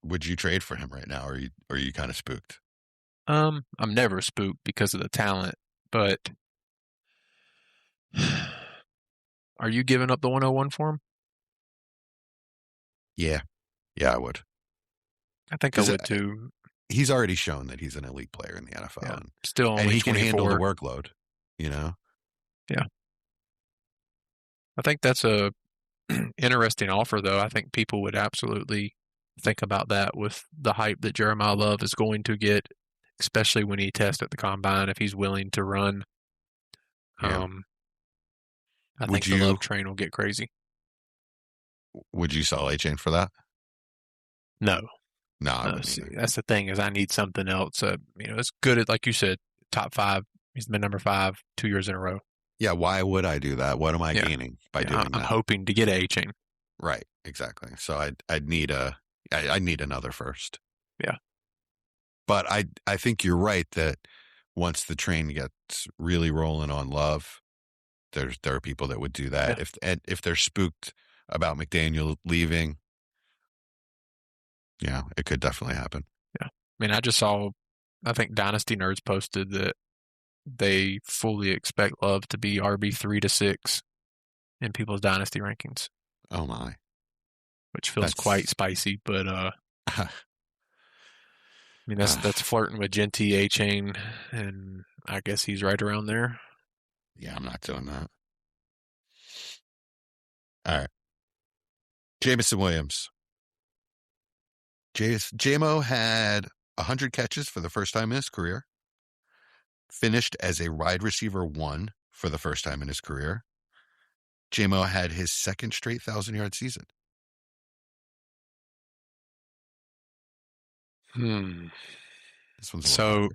would you trade for him right now? Or are you kind of spooked? I'm never spooked because of the talent, but are you giving up the 101 for him? Yeah. Yeah, I would. I think I would too. He's already shown that he's an elite player in the NFL. Yeah. Still only and he 24. Can handle the workload, Yeah. I think that's a interesting offer, though. I think people would absolutely think about that with the hype that Jeremiah Love is going to get, especially when he tests at the combine, if he's willing to run. Yeah. I think the Love train will get crazy. Would you sell A-Chain for that? No. No, that's the thing is I need something else. It's good at, like you said, top 5. He's been number 5 2 years in a row. Yeah, why would I do that? What am I gaining by doing that? I'm hoping to get A-Chain. Right, exactly. So I'd need another first. Yeah. But I think you're right that once the train gets really rolling on Love, there are people that would do that. Yeah. If they're spooked about McDaniel leaving, yeah, it could definitely happen. Yeah. I mean, I just saw, I think Dynasty Nerds posted that they fully expect Love to be RB 3 to 6 in people's Dynasty rankings. Oh my. Which feels quite spicy, but I mean that's flirting with Genty, A-Chain, and I guess he's right around there. Yeah, I'm not doing that. All right. Jameson Williams. JMO had 100 catches for the first time in his career. Finished as a wide receiver 1 for the first time in his career. JMO had his second straight 1,000-yard season. This one's so.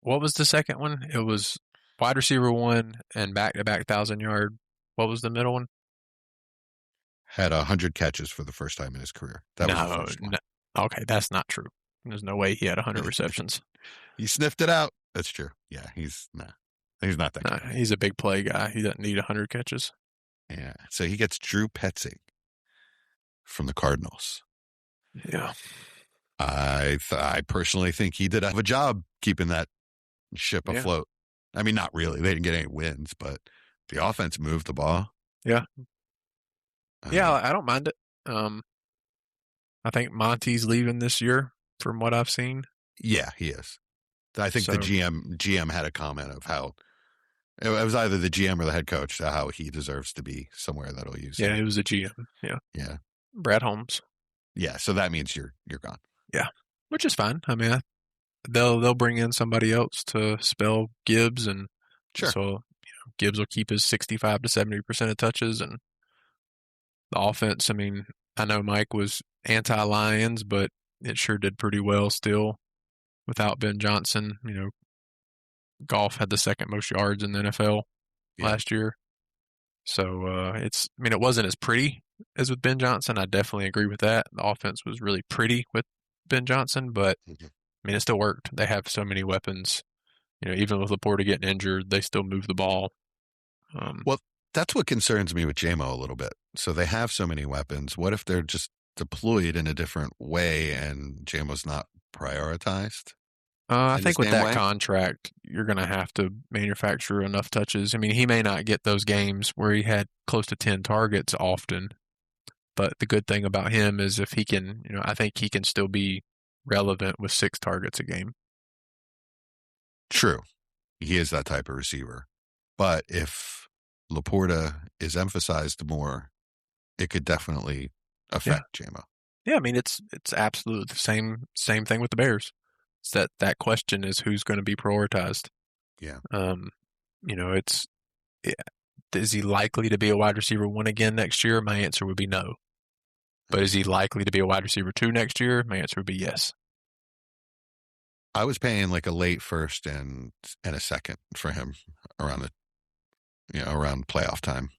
What was the second one? It was wide receiver 1 and back-to-back 1,000-yard. What was the middle one? Had 100 catches for the first time in his career. That was the first one. No. Okay, that's not true. There's no way he had 100 receptions. You sniffed it out. That's true. Yeah, he's not that guy. He's a big play guy. He doesn't need 100 catches. Yeah, so he gets Drew Petzing from the Cardinals. Yeah. I personally think he did have a job keeping that ship afloat. I mean, not really. They didn't get any wins, but the offense moved the ball. Yeah. I don't mind it. I think Monty's leaving this year from what I've seen. Yeah, he is. I think the GM had a comment of how it was either the GM or the head coach how he deserves to be somewhere that'll use him. Yeah, it was a GM. Yeah. Yeah. Brad Holmes. Yeah, so that means you're gone. Yeah. Which is fine. I mean, I they'll bring in somebody else to spell Gibbs, and Sure. so Gibbs will keep his 65 to 70% of touches, and the offense. I mean, I know Mike was anti-Lions, but it sure did pretty well still without Ben Johnson. Goff had the second most yards in the NFL last year. So it wasn't as pretty as with Ben Johnson. I definitely agree with that. The offense was really pretty with Ben Johnson, but it still worked. They have so many weapons. Even with Laporta getting injured, they still move the ball. Well, that's what concerns me with JMO a little bit. So they have so many weapons. What if they're just deployed in a different way and JMO's not prioritized? I think with that contract, you're going to have to manufacture enough touches. I mean, he may not get those games where he had close to 10 targets often, but the good thing about him is if he can, I think he can still be relevant with 6 targets a game. True. He is that type of receiver. But if Laporta is emphasized more, it could definitely affect JMO. Yeah, I mean, it's absolutely the same thing with the Bears. It's that question is who's going to be prioritized. Yeah. Is he likely to be a wide receiver 1 again next year? My answer would be no. But is he likely to be a wide receiver 2 next year? My answer would be yes. I was paying like a late first and a second for him around playoff time.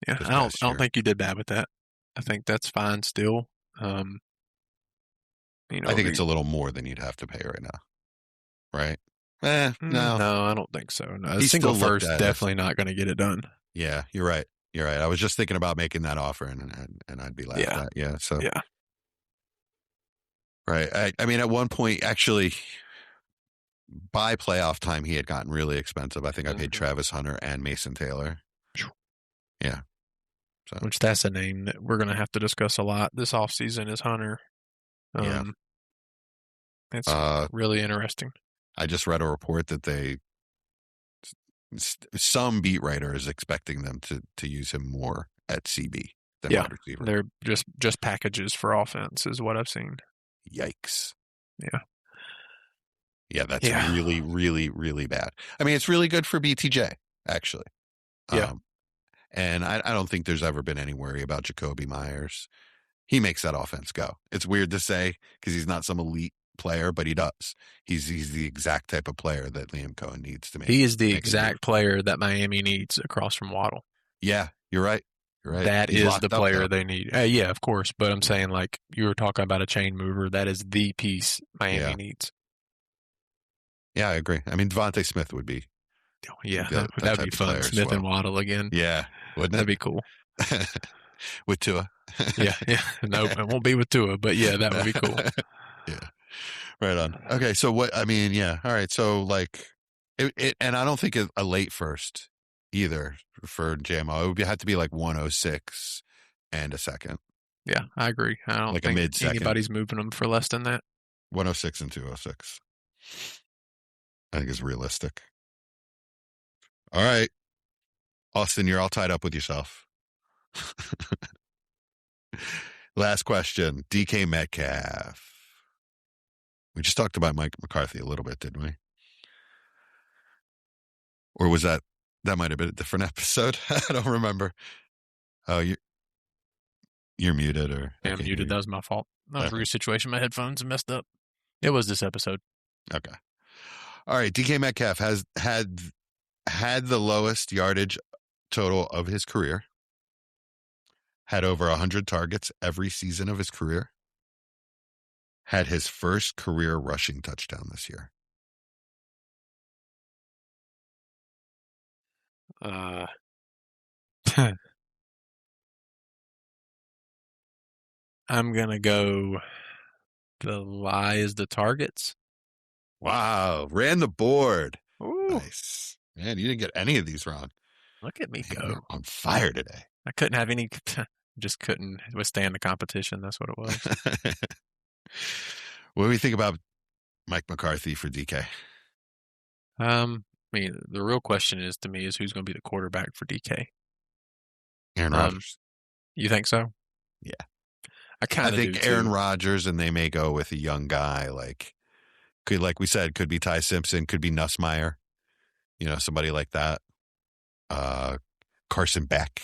Yeah, I don't think you did bad with that. I think that's fine still. I think it's a little more than you'd have to pay right now, right? No, I don't think so. No, He's single still first definitely not going to get it done. Yeah, you're right. I was just thinking about making that offer, and I'd be laughed at. Yeah, so yeah, right. I mean, at one point, actually, by playoff time, he had gotten really expensive. I think I paid Travis Hunter and Mason Taylor. Yeah. So. Which that's a name that we're going to have to discuss a lot this offseason is Hunter. It's really interesting. I just read a report that some beat writer is expecting them to use him more at CB than wide receiver. They're just packages for offense is what I've seen. Yikes. Yeah, that's really, really, really bad. I mean, it's really good for BTJ, actually. Yeah. And I don't think there's ever been any worry about Jacoby Myers. He makes that offense go. It's weird to say because he's not some elite player, but he does. He's the exact type of player that Liam Cohen needs to make. He is the exact player that Miami needs across from Waddle. Yeah, you're right. That is the player they need. Yeah, of course. But I'm saying, like, you were talking about a chain mover. That is the piece Miami needs. Yeah, I agree. I mean, Devontae Smith would be. Yeah, that'd be fun. Smith and Waddle again. Yeah, wouldn't that'd be cool. With Tua. yeah. No, it won't be with Tua, but yeah, that would be cool. Yeah. Right on. Okay, so what? I mean, yeah. All right. So like, and I don't think a late first either for JMO. It would have to be like 106 and a second. Yeah, I agree. I don't think a mid-second. Anybody's moving them for less than that. 106 and 206. I think is realistic. All right, Austin, you're all tied up with yourself. Last question. DK Metcalf. We just talked about Mike McCarthy a little bit, didn't we? Or was that might have been a different episode? I don't remember. Oh, you're muted, or I'm muted. That was my fault. That was a real situation. My headphones messed up. It was this episode. Okay. All right. DK Metcalf has had the lowest yardage total of his career. Had over 100 targets every season of his career. Had his first career rushing touchdown this year. I'm going to go the lie is the targets. Wow. Ran the board. Ooh. Nice. Man, you didn't get any of these wrong. Look at me go. You're on fire today. I couldn't have any, just couldn't withstand the competition. That's what it was. What do we think about Mike McCarthy for DK? I mean, the real question is to me is who's going to be the quarterback for DK? Aaron Rodgers. You think so? Yeah. I think Aaron Rodgers, and they may go with a young guy like Could, like we said, could be Ty Simpson, could be Nussmeier, somebody like that. Carson Beck.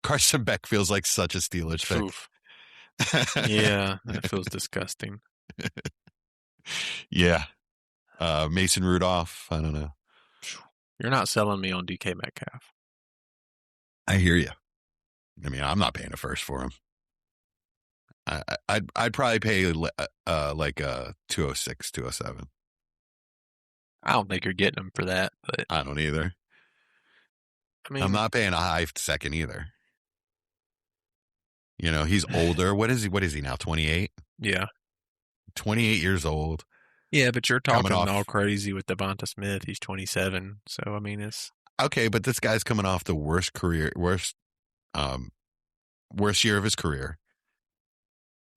Carson Beck feels like such a Steelers pick. Oof. Yeah, that feels disgusting. Yeah. Mason Rudolph. I don't know. You're not selling me on DK Metcalf. I hear you. I mean, I'm not paying a first for him. I'd probably pay like 206, 207. I don't think you're getting him for that, but I don't either. I mean, I'm not paying a high second either. He's older. What is he now? 28? Yeah. 28 years old. Yeah, but you're talking off, all crazy with Devonta Smith. He's 27. So, I mean, it's okay, but this guy's coming off the worst year of his career.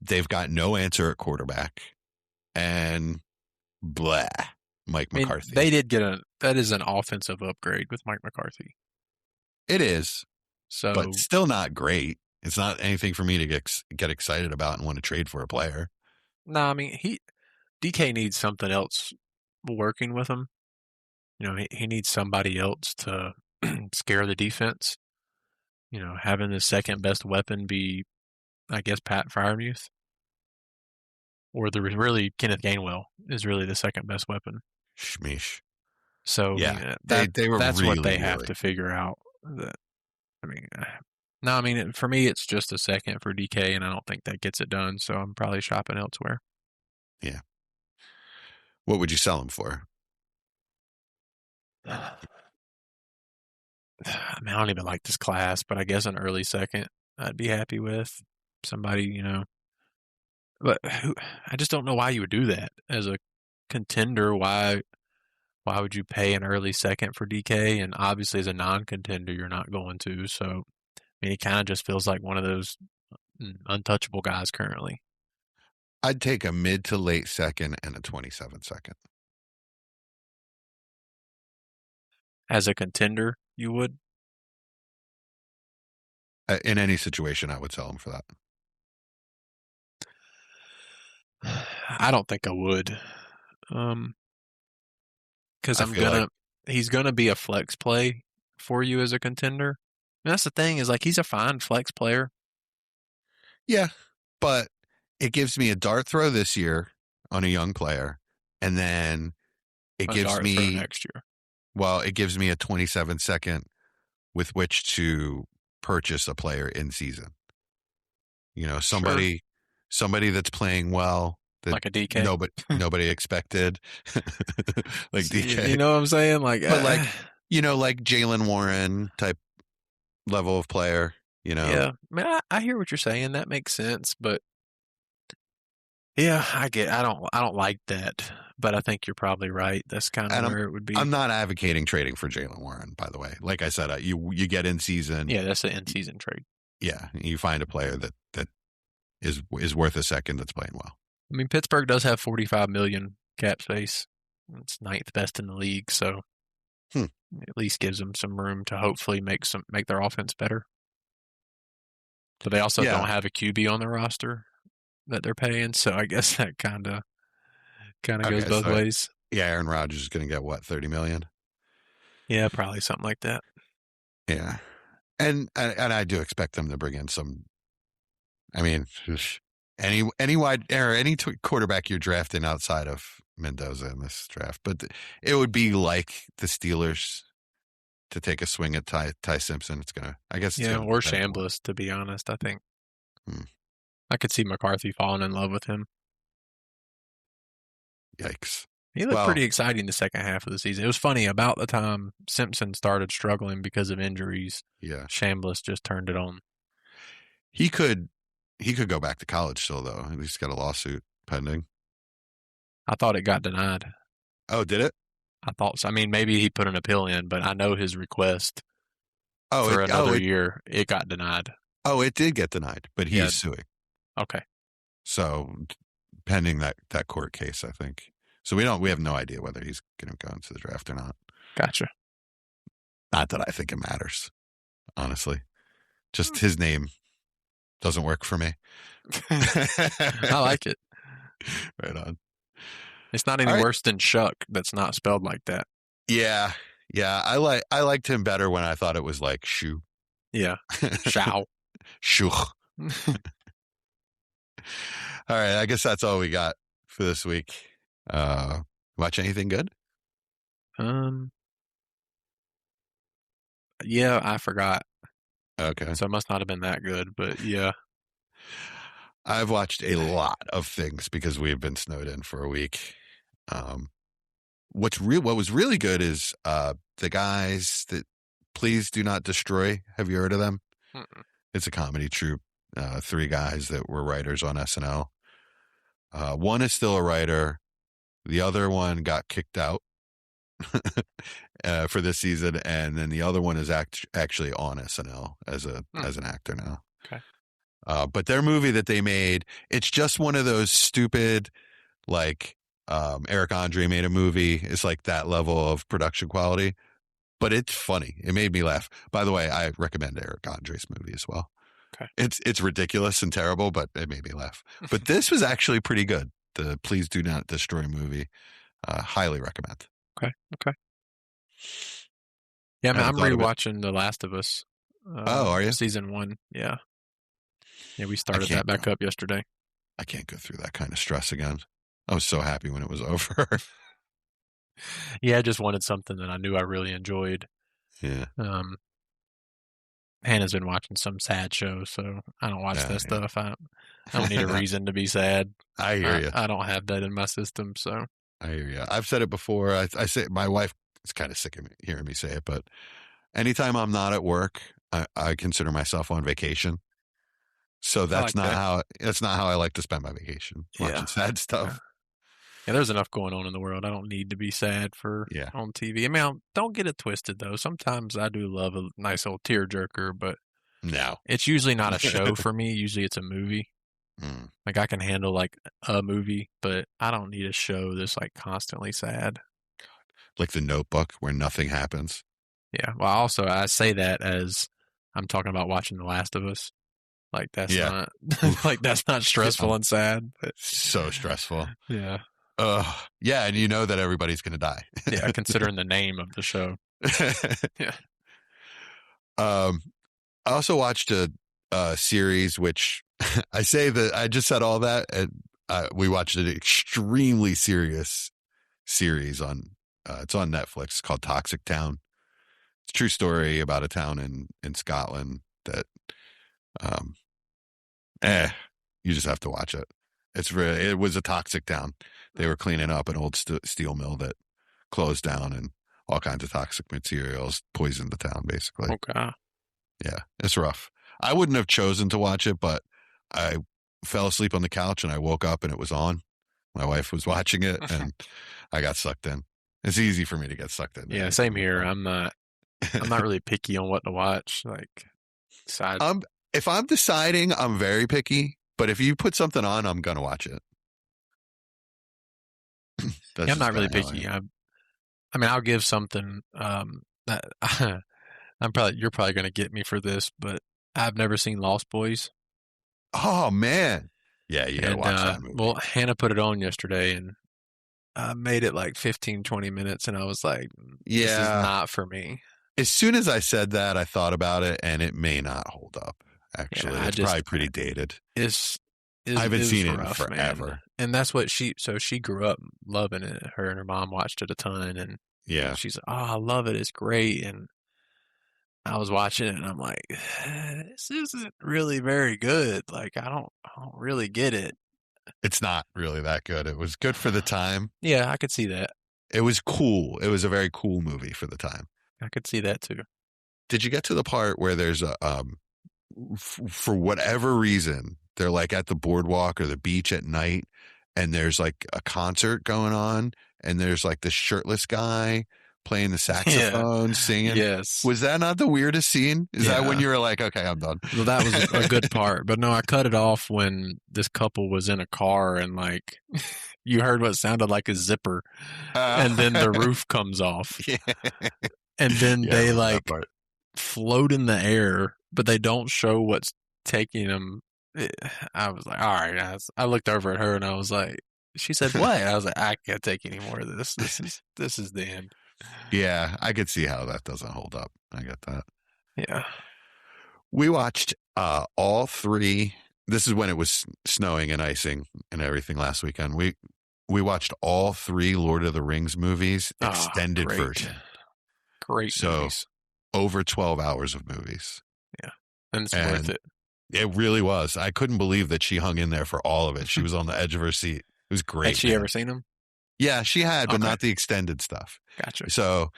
They've got no answer at quarterback. And blah, Mike McCarthy. They did get that is an offensive upgrade with Mike McCarthy. It is. So, but still not great. It's not anything for me to get excited about and want to trade for a player. No, I mean, DK needs something else working with him. He needs somebody else to scare the defense. Having the second best weapon be, I guess, Pat Freiermuth. Or really Kenneth Gainwell is really the second best weapon. Shmish. So yeah, they were that's really, what they have to figure out. For me, it's just a second for DK, and I don't think that gets it done. So I'm probably shopping elsewhere. Yeah. What would you sell him for? I don't even like this class, but I guess an early second I'd be happy with. Somebody, But I just don't know why you would do that as a contender. Why would you pay an early second for DK? And obviously, as a non-contender, you're not going to. So, he kind of just feels like one of those untouchable guys currently. I'd take a mid to late second and a 27 second. As a contender, you would? In any situation, I would sell him for that. I don't think I would. Because he's gonna be a flex play for you as a contender. And that's the thing is he's a fine flex player. Yeah, but it gives me a dart throw this year on a young player, and then it gives me next year. Well, it gives me a 27 second with which to purchase a player in season. Somebody that's playing well, that like a DK. Nobody expected. Like DK. You know what I'm saying? Like Jalen Warren type level of player, Yeah. I hear what you're saying. That makes sense, but yeah, I don't like that, but I think you're probably right. That's kind of where it would be. I'm not advocating trading for Jalen Warren, by the way. Like I said, you get in season. Yeah, that's an in season trade. Yeah, you find a player that is worth a second that's playing well. Pittsburgh does have $45 million cap space. It's ninth best in the league, so at least gives them some room to hopefully make their offense better. But they also don't have a QB on the roster that they're paying, so I guess that kind of goes both ways. Yeah, Aaron Rodgers is going to get what, $30 million? Yeah, probably something like that. Yeah, and I do expect them to bring in some. Any wide or any quarterback you're drafting outside of Mendoza in this draft, but it would be like the Steelers to take a swing at Ty Simpson. It's gonna, I guess, or Chambliss. To be honest, I think I could see McCarthy falling in love with him. Yikes! He looked pretty exciting the second half of the season. It was funny about the time Simpson started struggling because of injuries. Yeah, Chambliss just turned it on. He could go back to college still, though. He's got a lawsuit pending. I thought it got denied. Oh, did it? I thought so. Maybe he put an appeal in, but I know his request for another year, it got denied. Oh, it did get denied, but he's suing. Okay. So pending that court case, I think. So we have no idea whether he's going to go into the draft or not. Gotcha. Not that I think it matters, honestly. Just his name doesn't work for me. I like it. Right on. It's not any All right. worse than Shuck. That's not spelled like that. Yeah. I liked him better when I thought it was like shoe. Yeah. Shao. Shoo. All right. I guess that's all we got for this week. Watch anything good? Yeah, I forgot. Okay. So it must not have been that good, but yeah. I've watched a lot of things because we've been snowed in for a week. What was really good is the guys that Please Do Not Destroy. Have you heard of them? Mm-mm. It's a comedy troupe. 3 guys that were writers on SNL. One is still a writer. The other one got kicked out for this season, and then the other one is actually on SNL as an actor now. Okay. But their movie that they made, it's just one of those stupid, like Eric Andre made a movie. It's like that level of production quality, but it's funny. It made me laugh. By the way, I recommend Eric Andre's movie as well. Okay. It's ridiculous and terrible, but it made me laugh. But this was actually pretty good. The Please Do Not Destroy movie. Highly recommend. Okay. Yeah, man, I'm rewatching The Last of Us. Are you? Season 1. Yeah. Yeah, we started that back up yesterday. I can't go through that kind of stress again. I was so happy when it was over. Yeah, I just wanted something that I knew I really enjoyed. Yeah. Hannah's been watching some sad show, so I don't watch that stuff. I don't need a reason to be sad. I hear you. I don't have that in my system, so. I hear you. I've said it before. I say my wife is kind of sick of hearing me say it, but anytime I'm not at work, I consider myself on vacation. So that's not how I like to spend my vacation. Watching sad stuff. Yeah, there's enough going on in the world. I don't need to be sad on TV. I mean, don't get it twisted though. Sometimes I do love a nice old tearjerker, but no, it's usually not a show for me. Usually it's a movie. Like I can handle like a movie, but I don't need a show that's like constantly sad. Like The Notebook, where nothing happens. Yeah. Well, I say that as I'm talking about watching The Last of Us. Like that's not that's not stressful and sad. But. So stressful. Yeah. Yeah, and you know that everybody's going to die. Yeah, considering the name of the show. Yeah. I also watched a series, which I say that I just said all that, and we watched an extremely serious series on. It's on Netflix called Toxic Town. It's a true story about a town in Scotland that, you just have to watch it. It was a toxic town. They were cleaning up an old steel mill that closed down, and all kinds of toxic materials poisoned the town, basically. Okay. Yeah, it's rough. I wouldn't have chosen to watch it, but I fell asleep on the couch and I woke up and it was on. My wife was watching it and I got sucked in. It's easy for me to get sucked in. Yeah, same here. I'm not really picky on what to watch. Like, if I'm deciding, I'm very picky. But if you put something on, I'm gonna watch it. I'm not really picky. I mean, I'll give something. You're probably gonna get me for this, but I've never seen Lost Boys. Oh man, yeah, you gotta watch that movie. Well, Hannah put it on yesterday, and I made it like 15, 20 minutes, and I was like, "This is not for me." As soon as I said that, I thought about it, and it may not hold up. Actually, it's probably pretty dated. I haven't seen it in rough, forever. Man. And that's what she grew up loving it. Her and her mom watched it a ton, and she's like, "Oh, I love it. It's great." And I was watching it, and I'm like, "This isn't really very good. Like, I don't really get it." It's not really that good. It was good for the time. Yeah, I could see that. It was cool. It was a very cool movie for the time. I could see that too. Did you get to the part where there's a for whatever reason, they're like at the boardwalk or the beach at night, and there's like a concert going on, and there's like this shirtless guy playing the saxophone, singing. Yes. Was that not the weirdest scene? Is that when you were like, okay, I'm done? Well, that was a good part. But no, I cut it off when this couple was in a car and like you heard what sounded like a zipper, and then the roof comes off. Yeah. And then they like float in the air, but they don't show what's taking them. I was like, all right, guys. I looked over at her and I was like, She said, "What?" I was like, "I can't take any more of this. This is the end." Yeah, I could see how that doesn't hold up. I get that. Yeah. We watched all three. This is when it was snowing and icing and everything last weekend. We watched all three Lord of the Rings movies, extended version. Great movies. Over 12 hours of movies. Yeah. And it's worth it. It really was. I couldn't believe that she hung in there for all of it. She was on the edge of her seat. It was great. Had she ever seen them? Yeah, she had, but not the extended stuff. Gotcha. So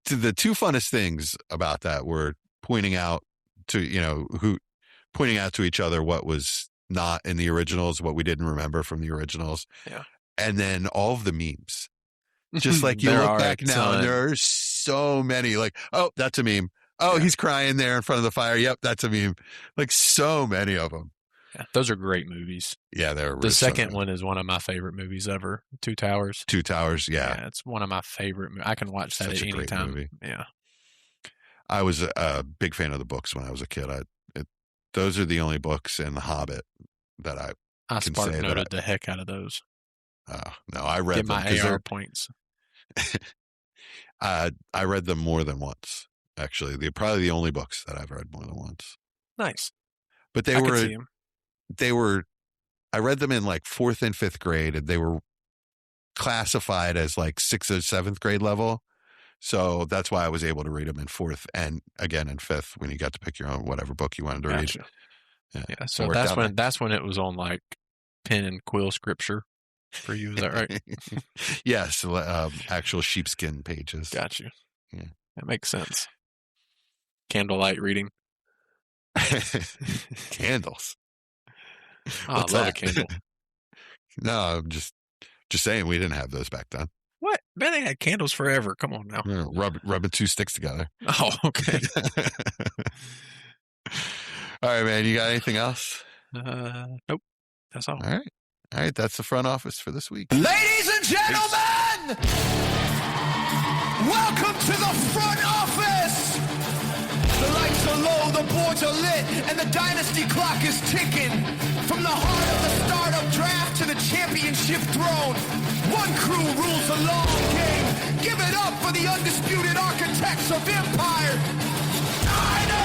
the two funnest things about that were pointing out to each other what was not in the originals, what we didn't remember from the originals. Yeah. And then all of the memes. Just like you look back now and there are so many like, oh, that's a meme. Oh, he's crying there in front of the fire. Yep, that's a meme. Like so many of them. Yeah, those are great movies. Yeah, they're the second one is one of my favorite movies ever. Two Towers. Two Towers, yeah. It's one of my favorite movies. I can watch that at any time. Movie. Yeah. I was a big fan of the books when I was a kid. Those are the only books in The Hobbit that I can say noted the heck out of those. No, I read them. Get my AR points. I read them more than once. Actually, they're probably the only books that I've read more than once. Nice. But they were, I read them in like 4th and 5th grade, and they were classified as like 6th or 7th grade level. So that's why I was able to read them in 4th and again in 5th when you got to pick your own whatever book you wanted to read. Yeah. So that's when it was on like pen and quill scripture for you. Is that right? Yes. Actual sheepskin pages. Got you. Yeah. That makes sense. Candlelight reading. Candles. I love a candle. No, I'm just saying we didn't have those back then. What? Man, they had candles forever. Come on now. Rubbing two sticks together. Oh, okay. All right, man. You got anything else? Nope. That's all. All right. That's the front office for this week. Ladies and gentlemen, welcome to the front office. The lights are low, the boards are lit, and the Dynasty clock is ticking. From the heart of the startup draft to the championship throne, one crew rules the long game. Give it up for the undisputed architects of empire, Dynasty!